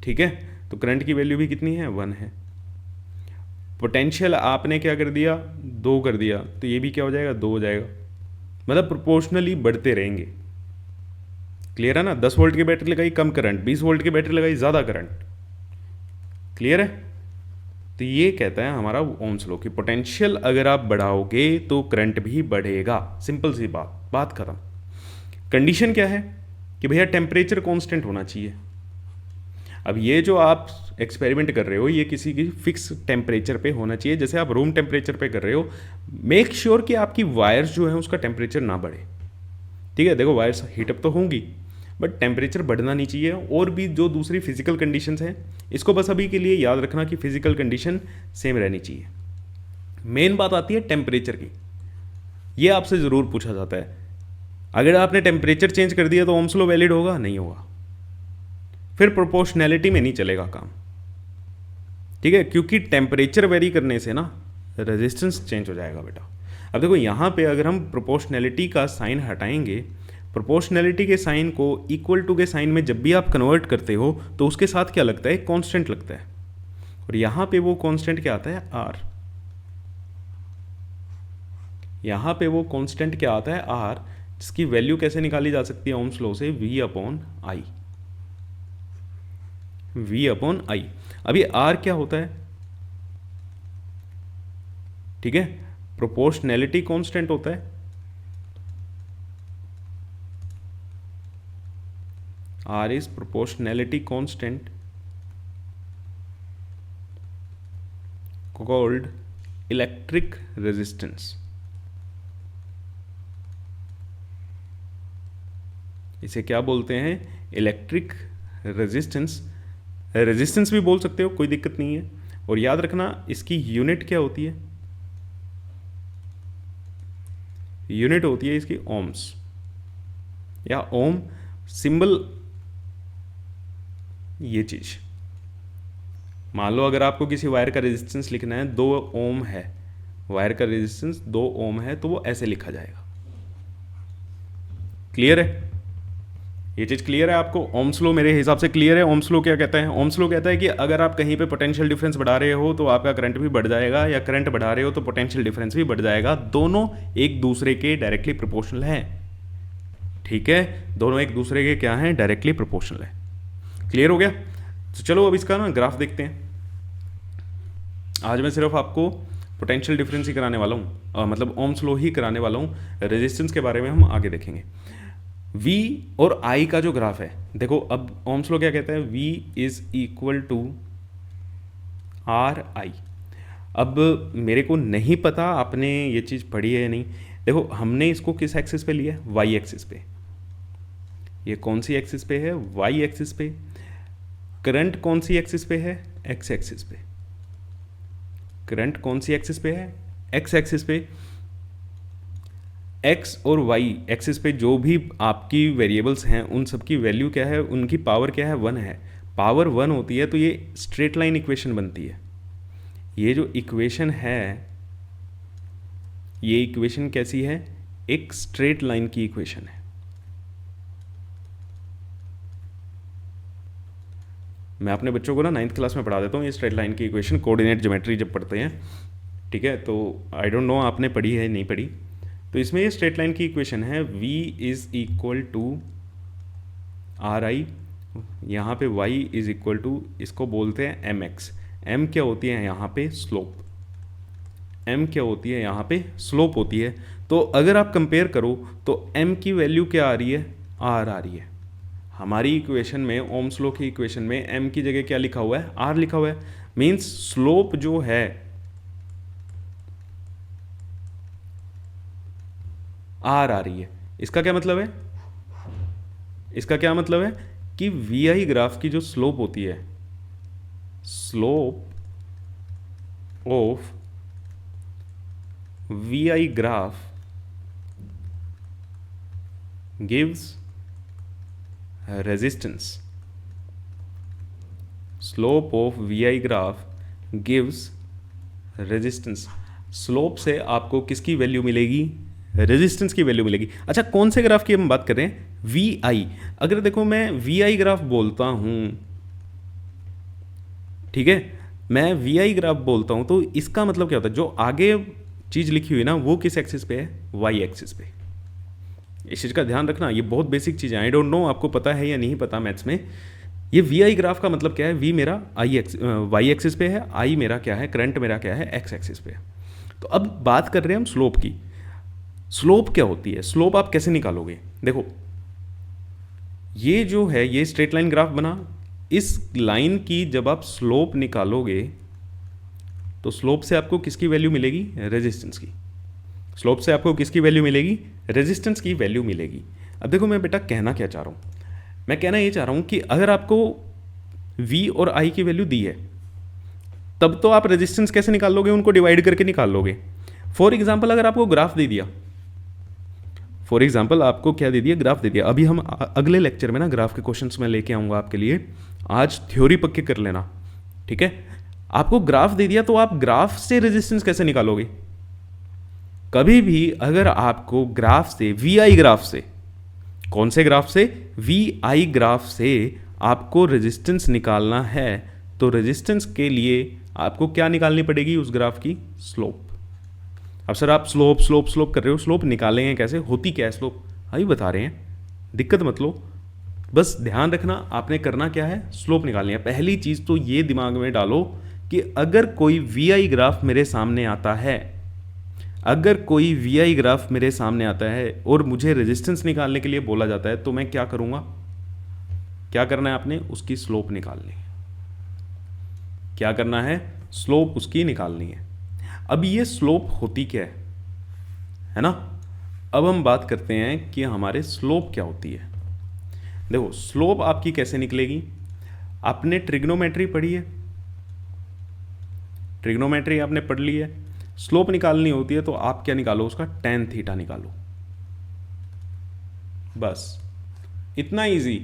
ठीक है, तो करंट की वैल्यू भी कितनी है, 1 है। पोटेंशियल आपने क्या कर दिया, 2 कर दिया, तो ये भी क्या हो जाएगा, 2 हो जाएगा। मतलब प्रोपोर्शनली बढ़ते रहेंगे। क्लियर है ना? 10 वोल्ट की बैटरी लगाई कम करंट, 20 वोल्ट की बैटरी लगाई ज़्यादा करंट। क्लियर है? तो ये कहता है हमारा ओम्स लॉ कि पोटेंशियल अगर आप बढ़ाओगे तो करंट भी बढ़ेगा। सिंपल सी बात, बात खत्म। कंडीशन क्या है कि भैया टेम्परेचर कांस्टेंट होना चाहिए। अब ये जो आप एक्सपेरिमेंट कर रहे हो ये किसी की फिक्स टेम्परेचर पे होना चाहिए। जैसे आप रूम टेम्परेचर पे कर रहे हो, मेक श्योर कि आपकी वायर्स जो है उसका टेम्परेचर ना बढ़े, ठीक है। देखो वायर्स हीटअप तो होंगी बट टेम्परेचर बढ़ना नहीं चाहिए। और भी जो दूसरी फिजिकल कंडीशंस हैं, इसको बस अभी के लिए याद रखना कि फिजिकल कंडीशन सेम रहनी चाहिए। मेन बात आती है टेम्परेचर की, ये आपसे ज़रूर पूछा जाता है। अगर आपने टेम्परेचर चेंज कर दिया तो ओम्स लॉ वैलिड होगा, नहीं होगा। फिर प्रोपोर्शनैलिटी में नहीं चलेगा काम, ठीक है, क्योंकि टेम्परेचर वेरी करने से ना रेजिस्टेंस चेंज हो जाएगा बेटा। अब देखो यहाँ पे अगर हम प्रोपोर्शनैलिटी का साइन हटाएंगे, प्रोपोर्शनैलिटी के साइन को इक्वल टू के साइन में जब भी आप कन्वर्ट करते हो तो उसके साथ क्या लगता है, कांस्टेंट लगता है। और यहाँ पे वो कांस्टेंट क्या आता है, आर। यहाँ पे वो कांस्टेंट क्या आता है, आर, जिसकी वैल्यू कैसे निकाली जा सकती है ओम्स लॉ से, v upon I. v upon I. अब ये r क्या होता है, ठीक है, प्रोपोर्शनैलिटी कांस्टेंट होता है। r is proportionality constant called electric resistance. इसे क्या बोलते हैं, इलेक्ट्रिक रेजिस्टेंस। रेजिस्टेंस भी बोल सकते हो, कोई दिक्कत नहीं है। और याद रखना इसकी यूनिट क्या होती है, यूनिट होती है इसकी ओम्स या ओम सिंबल। ये चीज मान लो अगर आपको किसी वायर का रेजिस्टेंस लिखना है, 2 ओम है, वायर का रेजिस्टेंस 2 ओम है, तो वो ऐसे लिखा जाएगा। क्लियर है? ये चीज़ क्लियर है आपको? ओम्स लॉ मेरे हिसाब से क्लियर है। ओम्स लॉ क्या कहता है, ओम्स लॉ कहता है कि अगर आप कहीं पे पोटेंशियल डिफरेंस बढ़ा रहे हो तो आपका करंट भी बढ़ जाएगा, या करंट बढ़ा रहे हो तो पोटेंशियल डिफरेंस भी बढ़ जाएगा। दोनों एक दूसरे के डायरेक्टली प्रोपोर्शनल हैं, ठीक है। दोनों एक दूसरे के क्या हैं, डायरेक्टली प्रोपोर्शनल है। क्लियर हो गया? तो चलो अब इसका ना ग्राफ देखते हैं। आज मैं सिर्फ आपको पोटेंशियल डिफरेंस ही कराने वाला हूँ, मतलब ओम्स लॉ ही कराने वाला हूँ। रेजिस्टेंस के बारे में हम आगे देखेंगे। V और I का जो ग्राफ है, देखो अब ओम्स लॉ क्या कहता है, V is equal to RI। अब मेरे को नहीं पता आपने ये चीज़ पढ़ी है या नहीं। देखो हमने इसको किस एक्सिस पे लिया है, Y एक्सिस पे। ये कौन सी एक्सिस पे है, Y एक्सिस पे। करंट कौन सी एक्सिस पे है, X एक्सिस पे। करंट कौन सी एक्सिस पे है, X एक्सिस पे। एक्स और वाई एक्सिस पे जो भी आपकी वेरिएबल्स हैं उन सब की वैल्यू क्या है, उनकी पावर क्या है, 1 है। पावर 1 होती है तो ये स्ट्रेट लाइन इक्वेशन बनती है। ये जो इक्वेशन है, ये इक्वेशन कैसी है, एक स्ट्रेट लाइन की इक्वेशन है। मैं अपने बच्चों को ना 9th क्लास में पढ़ा देता हूँ ये स्ट्रेट लाइन की इक्वेशन, कोऑर्डिनेट ज्योमेट्री जब पढ़ते हैं, ठीक है। तो आई डोंट नो आपने पढ़ी है नहीं पढ़ी। तो इसमें ये स्ट्रेट लाइन की इक्वेशन है v is equal to R I, यहाँ पे y इज़ इक्वल टू, इसको बोलते हैं mx। m क्या होती है यहाँ पे? स्लोप। m क्या होती है यहाँ पे? स्लोप होती है। तो अगर आप कंपेयर करो तो m की वैल्यू क्या आ रही है? r आ रही है। हमारी इक्वेशन में, ओम्स लॉ की इक्वेशन में m की जगह क्या लिखा हुआ है? r लिखा हुआ है। मीन्स स्लोप जो है r आ रही है। इसका क्या मतलब है? इसका क्या मतलब है कि वी आई ग्राफ की जो स्लोप होती है, slope of V I graph gives resistance. Slope of V I graph gives resistance. Slope से आपको किसकी वैल्यू मिलेगी? रेजिस्टेंस की वैल्यू मिलेगी। अच्छा, कौन से ग्राफ की हम बात कर रहे हैं? वी आई। अगर देखो मैं वी आई ग्राफ बोलता हूं, ठीक है, मैं वी आई ग्राफ बोलता हूं तो इसका मतलब क्या होता है? जो आगे चीज लिखी हुई ना वो किस एक्सिस पे है? वाई एक्सिस पे। इस चीज का ध्यान रखना, ये बहुत बेसिक चीज है। आई डोंट नो आपको पता है या नहीं पता मैथ्स में। ये वी आई ग्राफ का मतलब क्या है? वी मेरा आई एक्स वाई एक्सिस पे है, आई मेरा क्या है? करंट मेरा क्या है? एक्स एक्सिस पे है। तो अब बात कर रहे हैं हम स्लोप की। स्लोप क्या होती है? स्लोप आप कैसे निकालोगे? देखो, ये जो है ये स्ट्रेट लाइन ग्राफ बना, इस लाइन की जब आप स्लोप निकालोगे तो स्लोप से आपको किसकी वैल्यू मिलेगी? रेजिस्टेंस की। स्लोप से आपको किसकी वैल्यू मिलेगी? रेजिस्टेंस की वैल्यू मिलेगी। अब देखो मैं बेटा कहना क्या चाह रहा हूँ, मैं कहना ये चाह रहा हूँ कि अगर आपको v और i की वैल्यू दी है तब तो आप रेजिस्टेंस कैसे निकाल लोगे? उनको डिवाइड करके निकाल लोगे। फॉर एग्जाम्पल अगर आपको ग्राफ दे दिया, फॉर एग्जाम्पल आपको क्या दे दिया? ग्राफ दे दिया। अभी हम अगले लेक्चर में ना ग्राफ के क्वेश्चंस में लेके आऊँगा आपके लिए, आज थ्योरी पक्के कर लेना, ठीक है। आपको ग्राफ दे दिया तो आप ग्राफ से रेजिस्टेंस कैसे निकालोगे? कभी भी अगर आपको ग्राफ से, वी आई ग्राफ से, कौन से ग्राफ से? वी आई ग्राफ से आपको रेजिस्टेंस निकालना है तो रेजिस्टेंस के लिए आपको क्या निकालनी पड़ेगी? उस ग्राफ की स्लोप। अब सर आप स्लोप स्लोप स्लोप कर रहे हो, स्लोप निकालेंगे कैसे? होती क्या है स्लोप? अभी बता रहे हैं, दिक्कत मत लो, बस ध्यान रखना आपने करना क्या है? स्लोप निकालनी है। पहली चीज़ तो ये दिमाग में डालो कि अगर कोई वी आई ग्राफ मेरे सामने आता है, अगर कोई वी आई ग्राफ मेरे सामने आता है और मुझे रेजिस्टेंस निकालने के लिए बोला जाता है तो मैं क्या करूँगा? क्या करना है आपने? उसकी स्लोप निकालनी है। क्या करना है? स्लोप उसकी निकालनी है। अब ये स्लोप होती क्या है ना? अब हम बात करते हैं कि हमारे स्लोप क्या होती है। देखो स्लोप आपकी कैसे निकलेगी? आपने ट्रिग्नोमेट्री पढ़ी है, ट्रिग्नोमेट्री आपने पढ़ ली है। स्लोप निकालनी होती है तो आप क्या निकालो? उसका टेन थीटा निकालो, बस इतना इजी।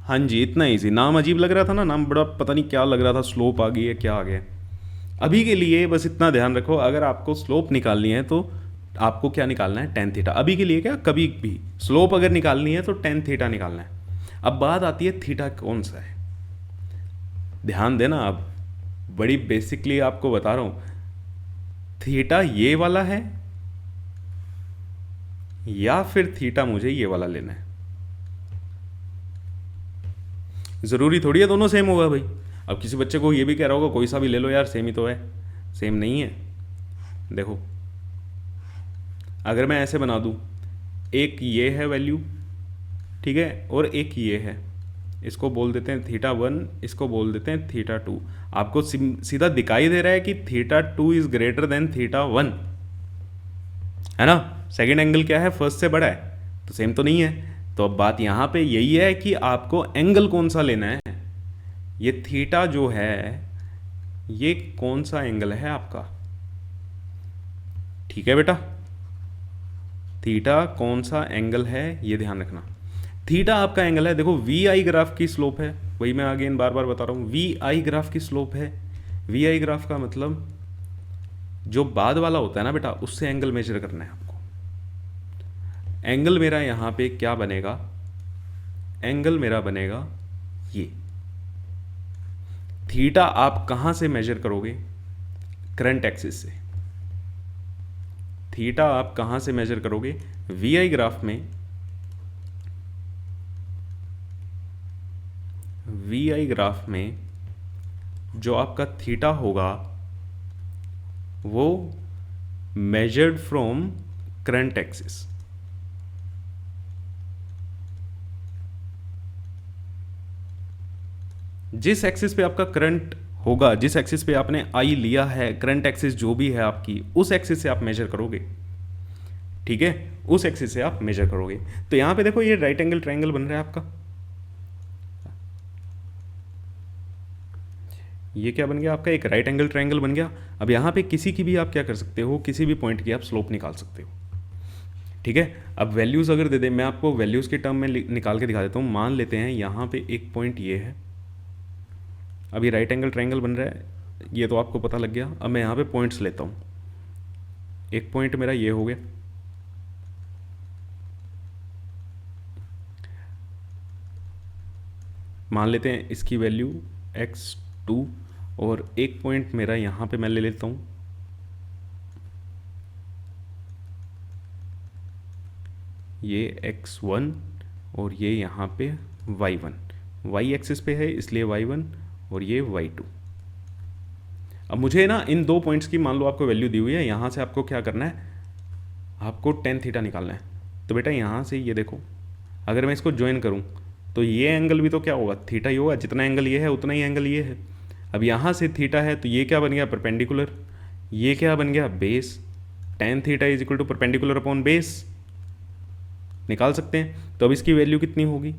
हाँ जी, इतना इजी। नाम अजीब लग रहा था ना, नाम बड़ा पता नहीं क्या लग रहा था, स्लोप आ गई है क्या आ गया। अभी के लिए बस इतना ध्यान रखो, अगर आपको स्लोप निकालनी है तो आपको क्या निकालना है? Tan theta. अभी के लिए क्या, कभी भी स्लोप अगर निकालनी है तो टेन थीटा निकालना है। अब बात आती है थीटा कौन सा है। ध्यान देना, अब बड़ी बेसिकली आपको बता रहा हूं, थीटा ये वाला है या फिर थीटा मुझे ये वाला लेना है। ज़रूरी थोड़ी है दोनों सेम होगा भाई। अब किसी बच्चे को ये भी कह रहा होगा कोई सा भी ले लो यार, सेम ही तो है। सेम नहीं है। देखो अगर मैं ऐसे बना दूं, एक ये है वैल्यू, ठीक है, और एक ये है, इसको बोल देते हैं थीटा वन, इसको बोल देते हैं थीटा टू। आपको सीधा दिखाई दे रहा है कि theta two is greater than theta one, है ना। सेकेंड एंगल क्या है? फर्स्ट से बड़ा है, तो सेम तो नहीं है। तो अब बात यहाँ पे यही है कि आपको एंगल कौन सा लेना है। ये थीटा जो है ये कौन सा एंगल है आपका? ठीक है बेटा, थीटा कौन सा एंगल है ये ध्यान रखना। थीटा आपका एंगल है। देखो वी आई ग्राफ की स्लोप है, वही मैं अगेन बार बार बता रहा हूँ, वी आई ग्राफ की स्लोप है। वी आई ग्राफ का मतलब जो बाद वाला होता है ना बेटा, उससे एंगल मेजर करना है आपको। एंगल मेरा यहाँ पे क्या बनेगा? एंगल मेरा बनेगा ये, थीटा आप कहाँ से मेजर करोगे? करंट एक्सिस से। थीटा आप कहाँ से मेजर करोगे? वी आई ग्राफ में, वी आई ग्राफ में जो आपका थीटा होगा वो मेजर्ड फ्रॉम करंट एक्सिस। जिस एक्सिस पे आपका करंट होगा, जिस एक्सिस पे आपने आई लिया है, करंट एक्सिस जो भी है आपकी, उस एक्सिस से आप मेजर करोगे। ठीक है, उस एक्सिस से आप मेजर करोगे। तो यहां पे देखो ये राइट एंगल ट्रायंगल बन रहा है आपका। ये क्या बन गया आपका? एक राइट एंगल ट्रायंगल बन गया। अब यहाँ पे किसी की भी आप क्या कर सकते हो, किसी भी पॉइंट की आप स्लोप निकाल सकते हो। ठीक है, अब वैल्यूज़ अगर दे दें, मैं आपको वैल्यूज़ के टर्म में निकाल के दिखा देता हूँ। मान लेते हैं यहाँ पे एक पॉइंट ये है, अब ये राइट एंगल ट्रायंगल बन रहा है, ये तो आपको पता लग गया। अब मैं यहाँ पे पॉइंट्स लेता हूँ। एक पॉइंट मेरा ये हो गया, मान लेते हैं इसकी वैल्यू x2, और एक पॉइंट मेरा यहाँ पे मैं ले लेता हूँ, ये x1, और ये यहाँ पे y1, y एक्सिस पे है इसलिए y1, और ये y2। अब मुझे ना इन दो पॉइंट्स की मान लो आपको वैल्यू दी हुई है, यहाँ से आपको क्या करना है, आपको टेन थीटा निकालना है। तो बेटा यहाँ से ये देखो, अगर मैं इसको ज्वाइन करूँ तो ये एंगल भी तो क्या होगा, थीटा ही होगा। जितना एंगल ये है उतना ही एंगल ये है। अब यहाँ से थीटा है तो ये क्या बन गया, परपेंडिकुलर। ये क्या बन गया, base. Tan theta is equal to perpendicular upon base, निकाल सकते हैं। तो अब इसकी वैल्यू कितनी होगी,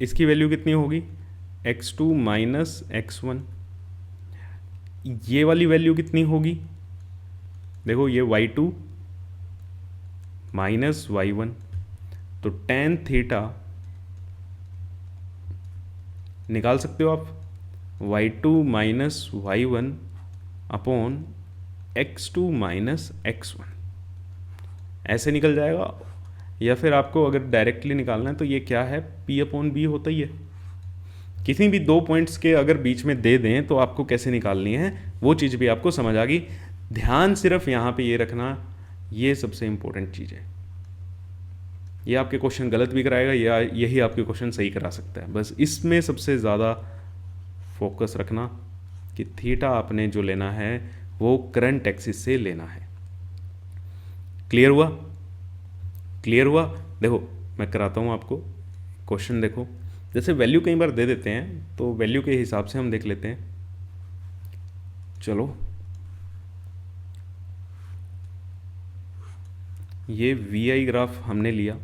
इसकी वैल्यू कितनी होगी, x2 माइनस x1। ये वाली वैल्यू कितनी होगी, देखो ये y2 माइनस y1। तो टेन थीटा निकाल सकते हो आप, y2 minus y1 upon x2 minus x1, ऐसे निकल जाएगा। या फिर आपको अगर डायरेक्टली निकालना है तो ये क्या है, p अपॉन बी होता ही है। किसी भी दो पॉइंट्स के अगर बीच में दे दें तो आपको कैसे निकालनी है वो चीज़ भी आपको समझ आ गई। ध्यान सिर्फ यहाँ पे ये रखना, ये सबसे इंपॉर्टेंट चीज़ है। ये आपके क्वेश्चन गलत भी कराएगा या यही आपके क्वेश्चन सही करा सकता है। बस इसमें सबसे ज़्यादा फोकस रखना कि थीटा आपने जो लेना है वो करंट एक्सिस से लेना है। क्लियर हुआ, क्लियर हुआ। देखो मैं कराता हूँ आपको क्वेश्चन। देखो जैसे वैल्यू कई बार दे देते हैं तो वैल्यू के हिसाब से हम देख लेते हैं। चलो ये वी आई ग्राफ हमने लिया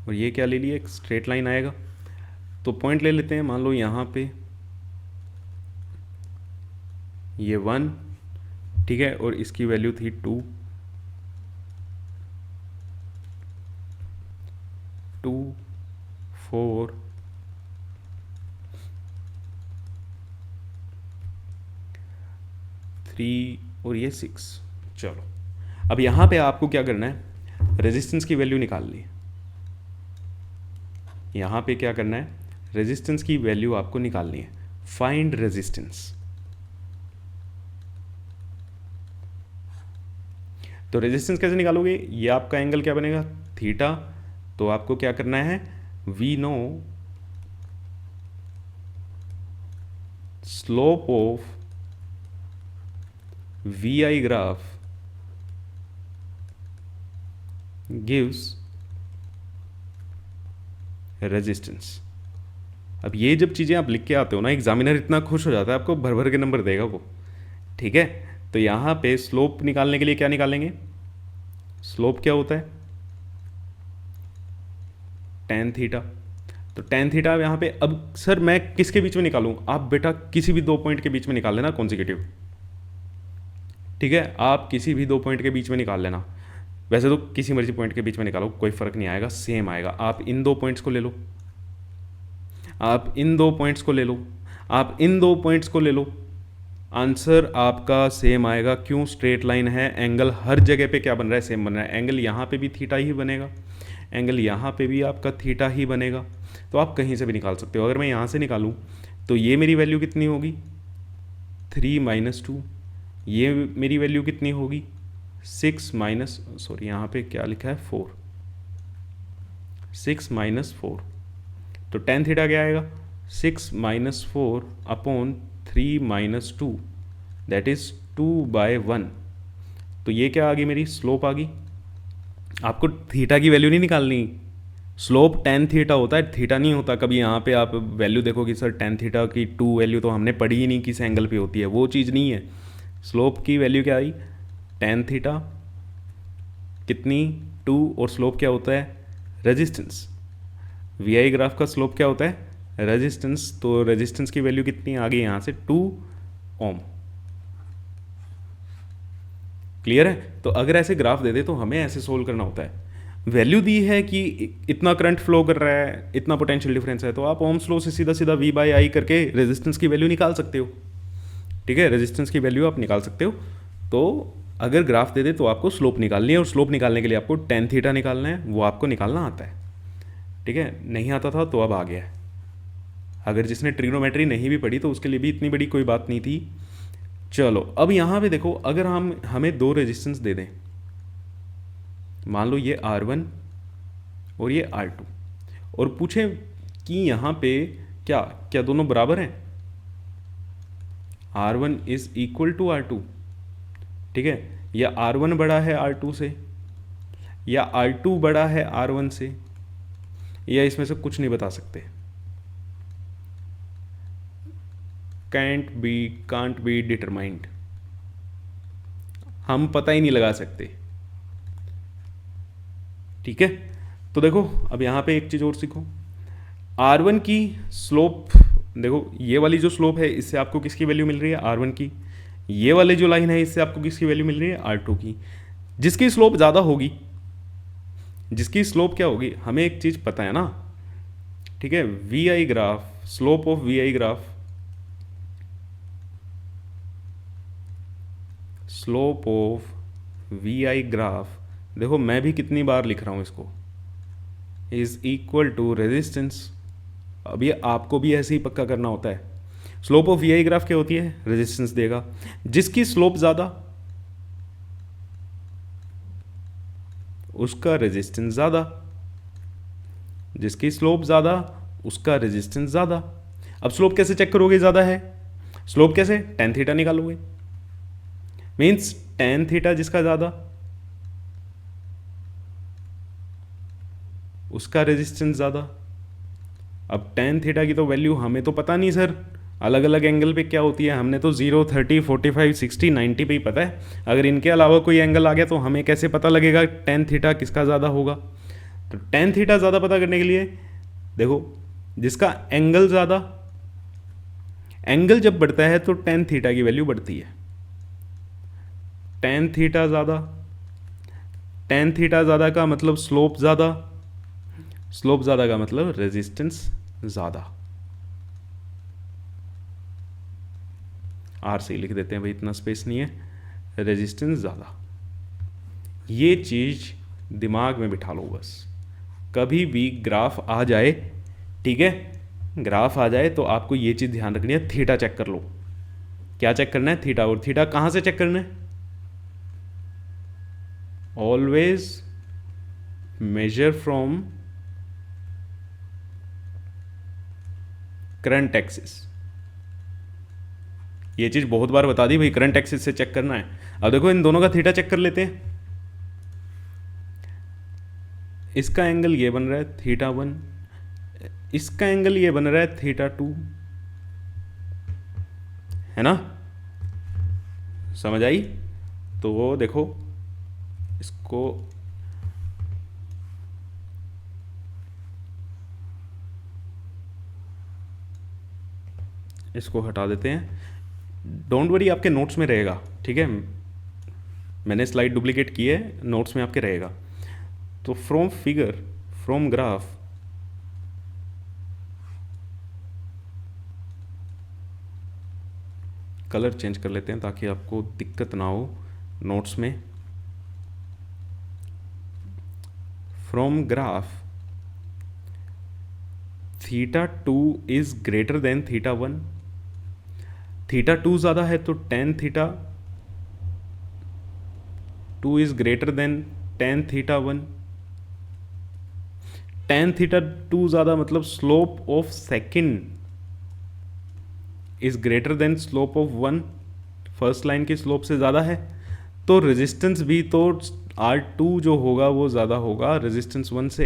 और ये क्या ले लिया, एक स्ट्रेट लाइन आएगा। तो पॉइंट ले लेते हैं, मान लो यहाँ पे ये 1, ठीक है, और इसकी वैल्यू थी 2, 4, 3 और ये 6। चलो अब यहाँ पे आपको क्या करना है, रेजिस्टेंस की वैल्यू निकालनी है। यहाँ पे क्या करना है, रेजिस्टेंस की वैल्यू आपको निकालनी है। Find resistance. तो रेजिस्टेंस कैसे निकालोगे, ये आपका एंगल क्या बनेगा, थीटा। तो आपको क्या करना है, we know slope of V I graph gives resistance. अब ये जब चीज़ें आप लिख के आते हो ना, एग्जामिनर इतना खुश हो जाता है, आपको भर भर के नंबर देगा वो। ठीक है, तो यहाँ पे स्लोप निकालने के लिए क्या निकालेंगे, स्लोप क्या होता है, टेन थीटा। तो टेन थीटा यहाँ पे, अब सर मैं किसके बीच में निकालूं, आप बेटा किसी भी दो पॉइंट के बीच में निकाल लेना कॉन्सिक्यूटिव। ठीक है, आप किसी भी दो पॉइंट के बीच में निकाल लेना। वैसे तो किसी मर्जी पॉइंट के बीच में निकालो, कोई फर्क नहीं आएगा, सेम आएगा। आप इन दो पॉइंट्स को ले लो, आप इन दो पॉइंट्स को ले लो, आप इन दो पॉइंट्स को ले लो, आंसर आपका सेम आएगा। क्यों, स्ट्रेट लाइन है, एंगल हर जगह पे क्या बन रहा है, सेम बन रहा है। एंगल यहाँ पे भी थीटा ही बनेगा, एंगल यहाँ पे भी आपका थीटा ही बनेगा। तो आप कहीं से भी निकाल सकते हो। अगर मैं यहाँ से निकालूँ तो ये मेरी वैल्यू कितनी होगी 3 - 2। ये मेरी वैल्यू कितनी होगी 6 माइनस, सॉरी यहाँ पे क्या लिखा है 4, 6 - 4। तो tan थीटा क्या आएगा 6 - 4 अपॉन 3 - 2, दैट इज़ 2/1। तो ये क्या आ गई मेरी स्लोप आ गई। आपको थीटा की वैल्यू नहीं निकालनी, स्लोप tan थीटा होता है, थीटा नहीं होता। कभी यहाँ पे आप वैल्यू देखो कि सर tan थीटा की 2 वैल्यू तो हमने पढ़ी ही नहीं किस एंगल पे होती है, वो चीज़ नहीं है। स्लोप की वैल्यू क्या आई tan थीटा कितनी 2, और स्लोप क्या होता है रेजिस्टेंस। वी आई ग्राफ का स्लोप क्या होता है रेजिस्टेंस, तो रेजिस्टेंस की वैल्यू कितनी आ गई यहाँ से 2 ओम। क्लियर है। तो अगर ऐसे ग्राफ दे दे तो हमें ऐसे सोल्व करना होता है। वैल्यू दी है कि इतना करंट फ्लो कर रहा है, इतना पोटेंशियल डिफरेंस है, तो आप ओम्स लॉ से सीधा सीधा V/I करके रेजिस्टेंस की वैल्यू निकाल सकते हो। ठीक है, रेजिस्टेंस की वैल्यू आप निकाल सकते हो। तो अगर ग्राफ दे दे तो आपको स्लोप निकालनी है, और स्लोप निकालने के लिए आपको tan थीटा निकालना है, वो आपको निकालना आता है। ठीक है, नहीं आता था तो अब आ गया है। अगर जिसने ट्रिग्नोमेट्री नहीं भी पढ़ी तो उसके लिए भी इतनी बड़ी कोई बात नहीं थी। चलो अब यहाँ पे देखो, अगर हमें दो रेजिस्टेंस दे दें, मान लो ये R1 और ये R2, और पूछें कि यहाँ पे क्या क्या दोनों बराबर हैं, R1 is equal to R2। ठीक है, या R1 बड़ा है R2 से, या R2 बड़ा है R1 से, या इसमें से कुछ नहीं बता सकते। कांट बी डिटरमाइंड, हम पता ही नहीं लगा सकते। ठीक है, तो देखो अब यहाँ पे एक चीज़ और सीखो। R1 की स्लोप देखो, ये वाली जो स्लोप है इससे आपको किसकी वैल्यू मिल रही है R1 की, ये वाली जो लाइन है इससे आपको किसकी वैल्यू मिल रही है R2 की। जिसकी स्लोप ज़्यादा होगी, जिसकी स्लोप क्या होगी, हमें एक चीज़ पता है ना। ठीक है, VI graph, slope of VI graph, slope of VI graph, देखो मैं भी कितनी बार लिख रहा हूँ इसको, इज इक्वल टू रेजिस्टेंस। अब ये आपको भी ऐसे ही पक्का करना होता है। स्लोप ऑफ VI ग्राफ क्या होती है, रेजिस्टेंस देगा। जिसकी स्लोप ज़्यादा उसका रेजिस्टेंस ज़्यादा, जिसकी स्लोप ज़्यादा उसका रेजिस्टेंस ज़्यादा। अब स्लोप कैसे चेक करोगे ज़्यादा है, स्लोप कैसे, tan थीटा निकालोगे। मीन्स tan थीटा जिसका ज़्यादा उसका रेजिस्टेंस ज़्यादा। अब tan थीटा की तो वैल्यू हमें तो पता नहीं सर, अलग अलग एंगल पे क्या होती है, हमने तो 0, 30, 45, 60, 90 पे ही पता है। अगर इनके अलावा कोई एंगल आ गया तो हमें कैसे पता लगेगा tan थीटा किसका ज़्यादा होगा। तो tan थीटा ज़्यादा पता करने के लिए देखो, जिसका एंगल ज़्यादा, एंगल जब बढ़ता है तो tan थीटा की वैल्यू बढ़ती है। tan थीटा ज़्यादा, tan थीटा ज़्यादा का मतलब स्लोप ज़्यादा, स्लोप ज़्यादा का मतलब रेजिस्टेंस ज़्यादा। आर से ही लिख देते हैं भाई, इतना स्पेस नहीं है, रेजिस्टेंस ज़्यादा। ये चीज़ दिमाग में बिठा लो बस। कभी भी ग्राफ आ जाए, ठीक है, ग्राफ आ जाए तो आपको ये चीज़ ध्यान रखनी है, थीटा चेक कर लो। क्या चेक करना है, थीटा। और थीटा कहाँ से चेक करना है, always measure from current axis. ये चीज़ बहुत बार बता दी भाई, करंट एक्सिस से चेक करना है। अब देखो इन दोनों का थीटा चेक कर लेते हैं। इसका एंगल ये बन रहा है θ1, इसका एंगल ये बन रहा है θ2, है ना, समझ आई। तो वो देखो इसको हटा देते हैं। डोंट वरी, आपके नोट्स में रहेगा। ठीक है, मैंने स्लाइड डुप्लीकेट की है, नोट्स में आपके रहेगा। तो from figure, from graph, colour change कर लेते हैं ताकि आपको दिक्कत ना हो नोट्स में। From graph theta 2 is greater than theta 1। Theta 2 ज़्यादा है तो tan theta 2 is greater than tan theta 1। Tan theta 2 ज़्यादा मतलब slope of second is greater than slope of 1, first line की स्लोप से ज़्यादा है, तो रेजिस्टेंस भी तो R2 जो होगा वो ज़्यादा होगा रेजिस्टेंस 1 से,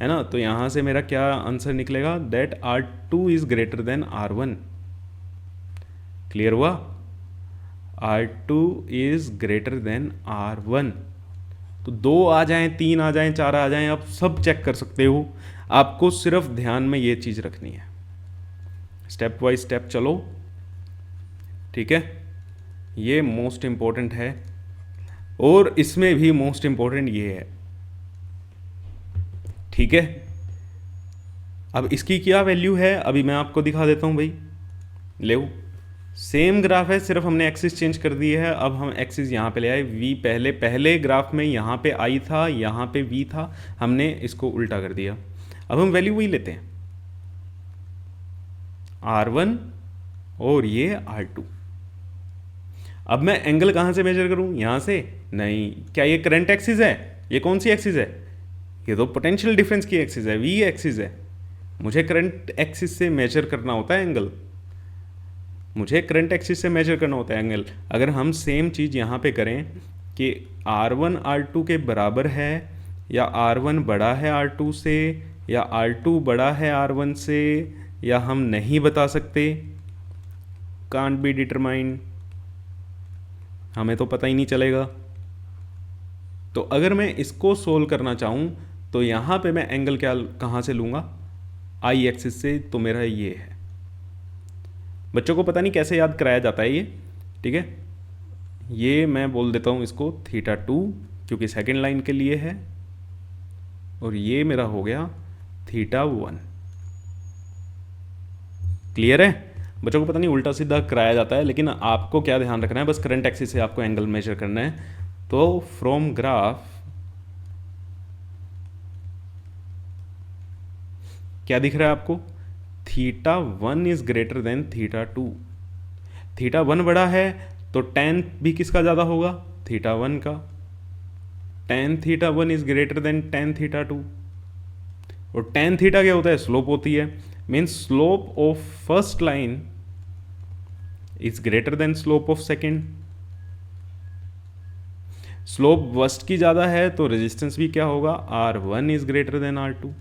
है ना। तो यहाँ से मेरा क्या आंसर निकलेगा, that R2 is greater than R1। Clear हुआ, R2 is greater than R1। तो 2 आ जाएं, 3 आ जाएं, 4 आ जाएं, आप सब चेक कर सकते हो। आपको सिर्फ ध्यान में ये चीज़ रखनी है, स्टेप बाय स्टेप चलो, ठीक है। ये मोस्ट इम्पोर्टेंट है, और इसमें भी मोस्ट इम्पोर्टेंट ये है, ठीक है। अब इसकी क्या वैल्यू है अभी मैं आपको दिखा देता हूं भाई। ले सेम ग्राफ है, सिर्फ हमने एक्सिस चेंज कर दी है। अब हम एक्सिस यहाँ पे ले आए, v पहले ग्राफ में यहाँ पे i था, यहाँ पे v था, हमने इसको उल्टा कर दिया। अब हम वैल्यू वही लेते हैं, R1 और ये R2। अब मैं एंगल कहाँ से मेजर करूँ, यहाँ से नहीं। क्या ये करंट एक्सिस है, ये कौन सी एक्सिस है, ये तो पोटेंशियल डिफरेंस की एक्सिस है, v एक्सिस है। मुझे करंट एक्सिस से मेजर करना होता है एंगल, मुझे करंट एक्सिस से मेजर करना होता है एंगल। अगर हम सेम चीज़ यहाँ पे करें कि R1 R2 के बराबर है, या R1 बड़ा है R2 से, या R2 बड़ा है R1 से, या हम नहीं बता सकते, कांट बी डिटरमाइंड, हमें तो पता ही नहीं चलेगा। तो अगर मैं इसको सोल्व करना चाहूँ तो यहाँ पे मैं एंगल क्या कहाँ से लूँगा, आई एक्सिस से, तो मेरा ये है। बच्चों को पता नहीं कैसे याद कराया जाता है ये, ठीक है। ये मैं बोल देता हूँ इसको थीटा 2 क्योंकि सेकेंड लाइन के लिए है, और ये मेरा हो गया थीटा 1। क्लियर है बच्चों को, पता नहीं उल्टा सीधा कराया जाता है, लेकिन आपको क्या ध्यान रखना है, बस करंट एक्सिस से आपको एंगल मेजर करना है। तो फ्रॉम ग्राफ क्या दिख रहा है आपको, theta 1 is greater than theta 2। Theta 1 बड़ा है तो टेन भी किसका ज़्यादा होगा, थीटा 1 का। Tan theta 1 is greater than tan theta 2, और टेन थीटा क्या होता है, स्लोप होती है। Means slope of first line is greater than slope of second. Slope first की ज़्यादा है तो रेजिस्टेंस भी क्या होगा, R1 is greater than R2।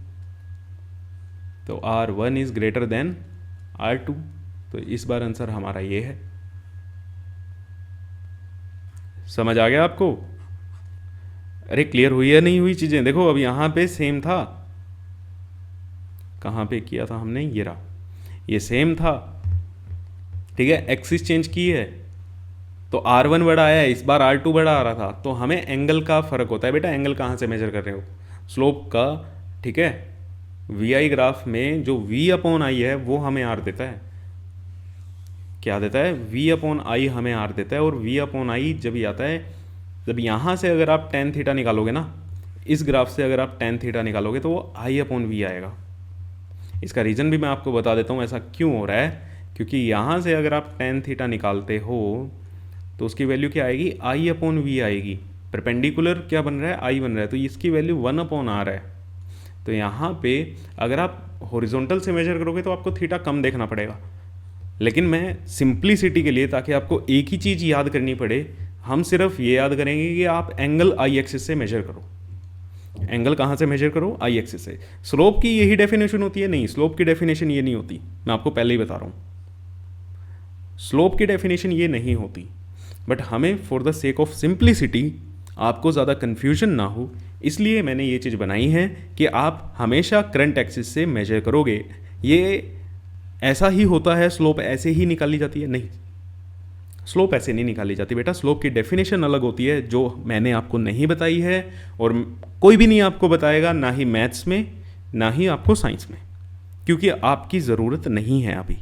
तो R1 is greater than R2। तो इस बार आंसर हमारा ये है। समझ आ गया आपको, अरे क्लियर हुई या नहीं हुई चीजें। देखो अब यहां पे सेम था, कहां पे किया था हमने, ये रहा, ये सेम था, ठीक है। एक्सिस चेंज की है तो R1 बड़ा आया है, इस बार R2 बड़ा आ रहा था। तो हमें एंगल का फर्क होता है बेटा, एंगल कहां से मेजर कर रहे हो, स्लोप का, ठीक है। VI ग्राफ में जो V/I है वो हमें R देता है, क्या देता है, V/I हमें R देता है। और V/I जब ये आता है, जब यहाँ से अगर आप tan थीटा निकालोगे ना, इस ग्राफ से अगर आप tan थीटा निकालोगे तो वो I/V आएगा। इसका रीज़न भी मैं आपको बता देता हूँ ऐसा क्यों हो रहा है, क्योंकि यहाँ से अगर आप tan थीटा निकालते हो तो उसकी वैल्यू क्या आएगी, I/V आएगी। परपेंडिकुलर क्या बन रहा है, I बन रहा है, तो इसकी वैल्यू 1/R है। तो यहाँ पे अगर आप हॉरिजॉन्टल से मेजर करोगे तो आपको थीटा कम देखना पड़ेगा, लेकिन मैं सिंप्लिसिटी के लिए, ताकि आपको एक ही चीज़ याद करनी पड़े, हम सिर्फ ये याद करेंगे कि आप एंगल आई एक्सिस से मेजर करो। एंगल कहाँ से मेजर करो, आई एक्सिस से। स्लोप की यही डेफिनेशन होती है, नहीं, स्लोप की डेफिनेशन ये नहीं होती, मैं आपको पहले ही बता रहा हूँ, स्लोप की डेफिनेशन ये नहीं होती। बट हमें for the sake of simplicity, आपको ज़्यादा कन्फ्यूजन ना हो, इसलिए मैंने ये चीज़ बनाई है कि आप हमेशा करंट एक्सिस से मेजर करोगे। ये ऐसा ही होता है, स्लोप ऐसे ही निकाली जाती है, नहीं, स्लोप ऐसे नहीं निकाली जाती बेटा। स्लोप की डेफिनेशन अलग होती है जो मैंने आपको नहीं बताई है, और कोई भी नहीं आपको बताएगा, ना ही मैथ्स में ना ही आपको साइंस में, क्योंकि आपकी ज़रूरत नहीं है अभी,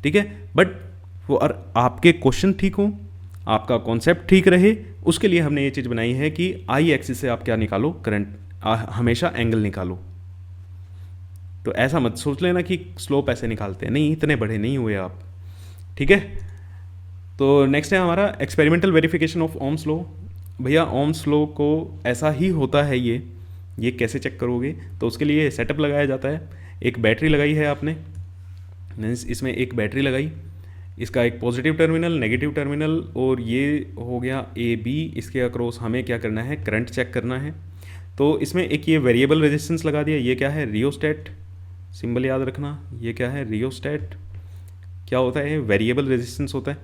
ठीक है। बट वो आपके क्वेश्चन ठीक हो, आपका कॉन्सेप्ट ठीक रहे, उसके लिए हमने ये चीज़ बनाई है कि आई एक्सिस से आप क्या निकालो, करंट, हमेशा एंगल निकालो। तो ऐसा मत सोच लेना कि स्लोप ऐसे निकालते हैं, नहीं, इतने बड़े नहीं हुए आप, ठीक है। तो नेक्स्ट है हमारा experimental verification of Ohm's law. भैया ओम्स लॉ को ऐसा ही होता है, ये कैसे चेक करोगे, तो उसके लिए सेटअप लगाया जाता है। एक बैटरी लगाई है आपने, मीन्स इसमें एक बैटरी लगाई, इसका एक पॉजिटिव टर्मिनल, नेगेटिव टर्मिनल, और ये हो गया ए बी, इसके अक्रॉस हमें क्या करना है, करंट चेक करना है। तो इसमें एक ये वेरिएबल रेजिस्टेंस लगा दिया, ये क्या है, रियोस्टेट, सिंबल याद रखना, ये क्या है, रियोस्टेट। क्या होता है, वेरिएबल रेजिस्टेंस होता है,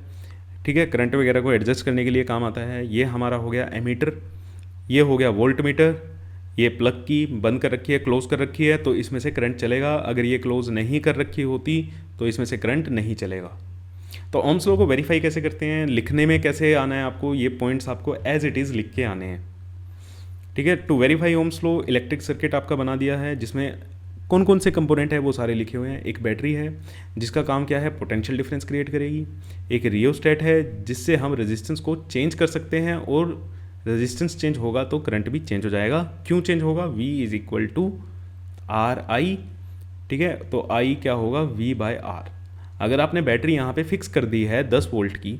ठीक है, करंट वगैरह को एडजस्ट करने के लिए काम आता है। ये हमारा हो गया एमीटर, ये हो गया वोल्ट मीटर, ये प्लग की बंद कर रखी है, क्लोज कर रखी है, तो इसमें से करंट चलेगा। अगर ये क्लोज नहीं कर रखी होती तो इसमें से करंट नहीं चलेगा। तो ओम्स लॉ को वेरीफाई कैसे करते हैं, लिखने में कैसे आना है आपको, ये पॉइंट्स आपको एज इट इज़ लिख के आने हैं, ठीक है। To verify Ohm's law electric circuit आपका बना दिया है, जिसमें कौन कौन से कंपोनेंट है वो सारे लिखे हुए हैं। एक बैटरी है जिसका काम क्या है, पोटेंशियल डिफरेंस क्रिएट करेगी। एक रियोस्टेट है जिससे हम रेजिस्टेंस को चेंज कर सकते हैं, और रेजिस्टेंस चेंज होगा तो करंट भी चेंज हो जाएगा। क्यों चेंज होगा, V is equal to R I, ठीक है। तो I क्या होगा, V बाय आर। अगर आपने बैटरी यहाँ पे फिक्स कर दी है 10 वोल्ट की,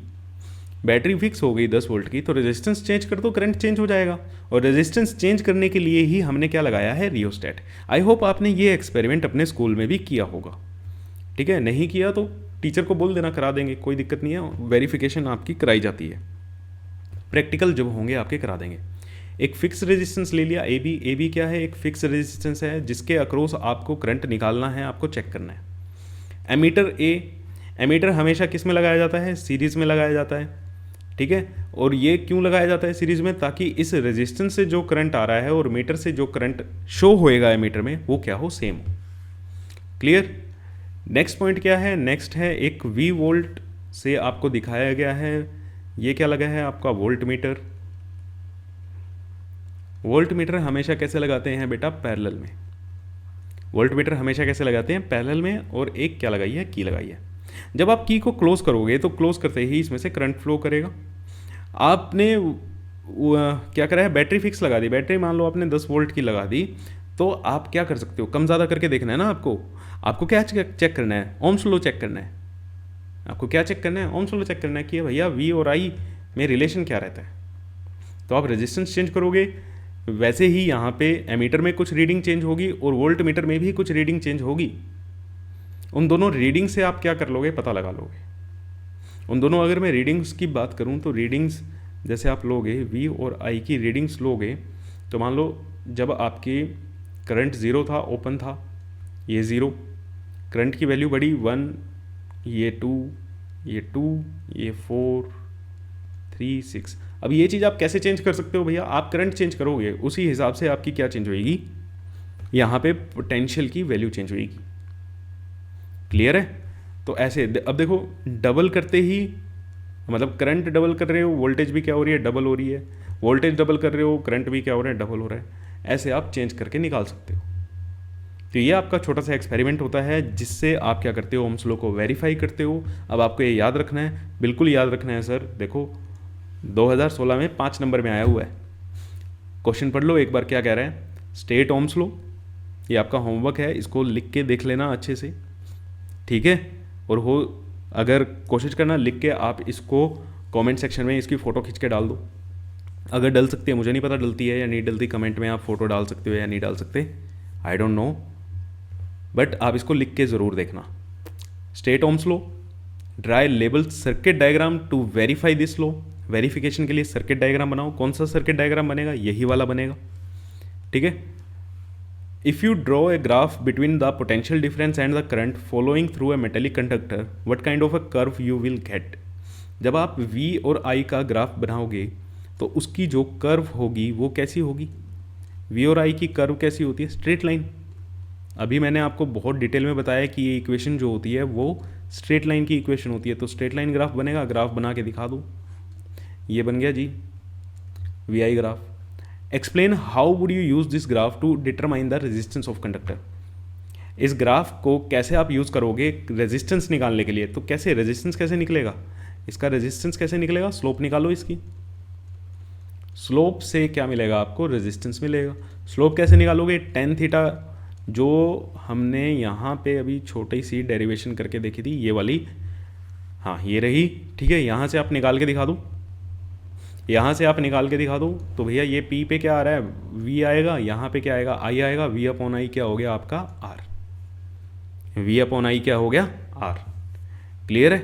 बैटरी फिक्स हो गई 10 वोल्ट की, तो रेजिस्टेंस चेंज कर दो, करंट चेंज हो जाएगा। और रेजिस्टेंस चेंज करने के लिए ही हमने क्या लगाया है, रियोस्टेट। आई होप आपने ये एक्सपेरिमेंट अपने स्कूल में भी किया होगा, ठीक है। नहीं किया तो टीचर को बोल देना, करा देंगे, कोई दिक्कत नहीं है, वेरिफिकेशन आपकी कराई जाती है। प्रैक्टिकल जब होंगे आपके करा देंगे। एक फिक्स रेजिस्टेंस ले लिया, ए बी क्या है, एक फिक्स रेजिस्टेंस है जिसके अक्रॉस आपको करंट निकालना है, आपको चेक करना है। एमीटर एमीटर हमेशा किस में लगाया जाता है, सीरीज़ में लगाया जाता है, ठीक है। और ये क्यों लगाया जाता है सीरीज़ में, ताकि इस रेजिस्टेंस से जो करंट आ रहा है और मीटर से जो करंट शो होएगा एमीटर में वो क्या हो, सेम हो। क्लियर। नेक्स्ट पॉइंट क्या है, नेक्स्ट है एक V वोल्ट से आपको दिखाया गया है, ये क्या लगा है आपका, वोल्ट मीटर। वोल्ट मीटर हमेशा कैसे लगाते हैं बेटा, पैरेलल में। वोल्ट मीटर हमेशा कैसे लगाते हैं, पैरेलल में। और एक क्या लगाई है, की लगाई है। जब आप की को क्लोज करोगे तो क्लोज करते ही इसमें से करंट फ्लो करेगा। आपने क्या करा है, बैटरी फिक्स लगा दी, बैटरी मान लो आपने 10 वोल्ट की लगा दी, तो आप क्या कर सकते हो, कम ज़्यादा करके देखना है ना आपको क्या चेक करना है, ओम्स लॉ चेक करना है। आपको क्या चेक करना है, ओम्स लॉ चेक करना है कि भैया V और I में रिलेशन क्या रहता है। तो आप रेजिस्टेंस चेंज करोगे, वैसे ही यहाँ पे एमीटर में कुछ रीडिंग चेंज होगी और वोल्ट मीटर में भी कुछ रीडिंग चेंज होगी। उन दोनों रीडिंग से आप क्या कर लोगे, पता लगा लोगे। उन दोनों, अगर मैं रीडिंग्स की बात करूँ तो रीडिंग्स जैसे आप लोगे V और I की रीडिंग्स लोगे, तो मान लो जब आपकी करंट 0 था, ओपन था, ये 0, करंट की वैल्यू बढ़ी 1, ये 2, ये 2, ये 4, 3, 6। अब ये चीज़ आप कैसे चेंज कर सकते हो भैया, आप करंट चेंज करोगे उसी हिसाब से आपकी क्या चेंज होएगी, यहाँ पे पोटेंशियल की वैल्यू चेंज होएगी। क्लियर है। तो ऐसे अब देखो, डबल करते ही मतलब करंट डबल कर रहे हो, वोल्टेज भी क्या हो रही है, डबल हो रही है। वोल्टेज डबल कर रहे हो, करंट भी क्या हो रहा है, डबल हो रहा है। ऐसे आप चेंज करके निकाल सकते हो। तो ये आपका छोटा सा एक्सपेरिमेंट होता है जिससे आप क्या करते हो, ओम्स लॉ को वेरीफाई करते हो। अब आपको ये याद रखना है, बिल्कुल याद रखना है सर। देखो 2016 में 5 नंबर में आया हुआ है, क्वेश्चन पढ़ लो एक बार क्या कह रहा है। स्टेट ओम्स लॉ, ये आपका होमवर्क है, इसको लिख के देख लेना अच्छे से, ठीक है। और हो अगर कोशिश करना लिख के आप इसको कमेंट सेक्शन में इसकी फ़ोटो खींच के डाल दो। अगर डल सकती है, मुझे नहीं पता डलती है या नहीं डलती, कमेंट में आप फ़ोटो डाल सकते हो या नहीं डाल सकते, आई डोंट नो, बट आप इसको लिख के ज़रूर देखना। State Ohm's law, draw label circuit diagram to verify this law. Verification के लिए सर्किट डायग्राम बनाओ। कौन सा सर्किट डायग्राम बनेगा, यही वाला बनेगा, ठीक है। If you draw a graph between the potential difference and the current flowing through a metallic conductor, what kind of a curve you will get. जब आप V और I का ग्राफ बनाओगे तो उसकी जो कर्व होगी वो कैसी होगी, V और I की कर्व कैसी होती है, स्ट्रेट लाइन। अभी मैंने आपको बहुत डिटेल में बताया कि ये इक्वेशन जो होती है वो स्ट्रेट लाइन की इक्वेशन होती है। तो स्ट्रेट लाइन ग्राफ बनेगा, ग्राफ बना के दिखा दो, ये बन गया जी VI graph. Explain how would you use this graph to determine the resistance of conductor. इस ग्राफ को कैसे आप यूज़ करोगे रेजिस्टेंस निकालने के लिए। तो कैसे रेजिस्टेंस कैसे निकलेगा, इसका रेजिस्टेंस कैसे निकलेगा, स्लोप निकालो इसकी। स्लोप से क्या मिलेगा आपको, रेजिस्टेंस मिलेगा। स्लोप कैसे निकालोगे, tan थीटा जो हमने यहाँ पे अभी छोटी सी डेरिवेशन करके देखी थी, ये वाली, हाँ ये रही, ठीक है। यहाँ से आप निकाल के दिखा दो, यहाँ से आप निकाल के दिखा दो, तो भैया ये पी पे क्या आ रहा है, वी आएगा, यहाँ पे क्या आएगा, आई आएगा, वी अपॉन आई क्या हो गया आपका, आर, वी अपॉन आई क्या हो गया, आर। क्लियर है?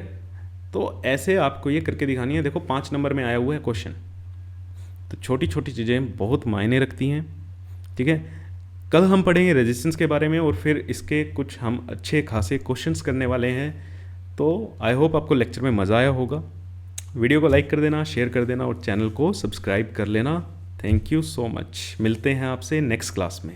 तो ऐसे आपको ये करके दिखानी है। देखो 5 नंबर में आया हुआ है क्वेश्चन, तो छोटी छोटी चीज़ें बहुत मायने रखती हैं, ठीक है। कल हम पढ़ेंगे रेजिस्टेंस के बारे में, और फिर इसके कुछ हम अच्छे खासे क्वेश्चंस करने वाले हैं। तो आई होप आपको लेक्चर में मज़ा आया होगा। वीडियो को लाइक कर देना, शेयर कर देना और चैनल को सब्सक्राइब कर लेना। Thank you so much. मिलते हैं आपसे नेक्स्ट क्लास में।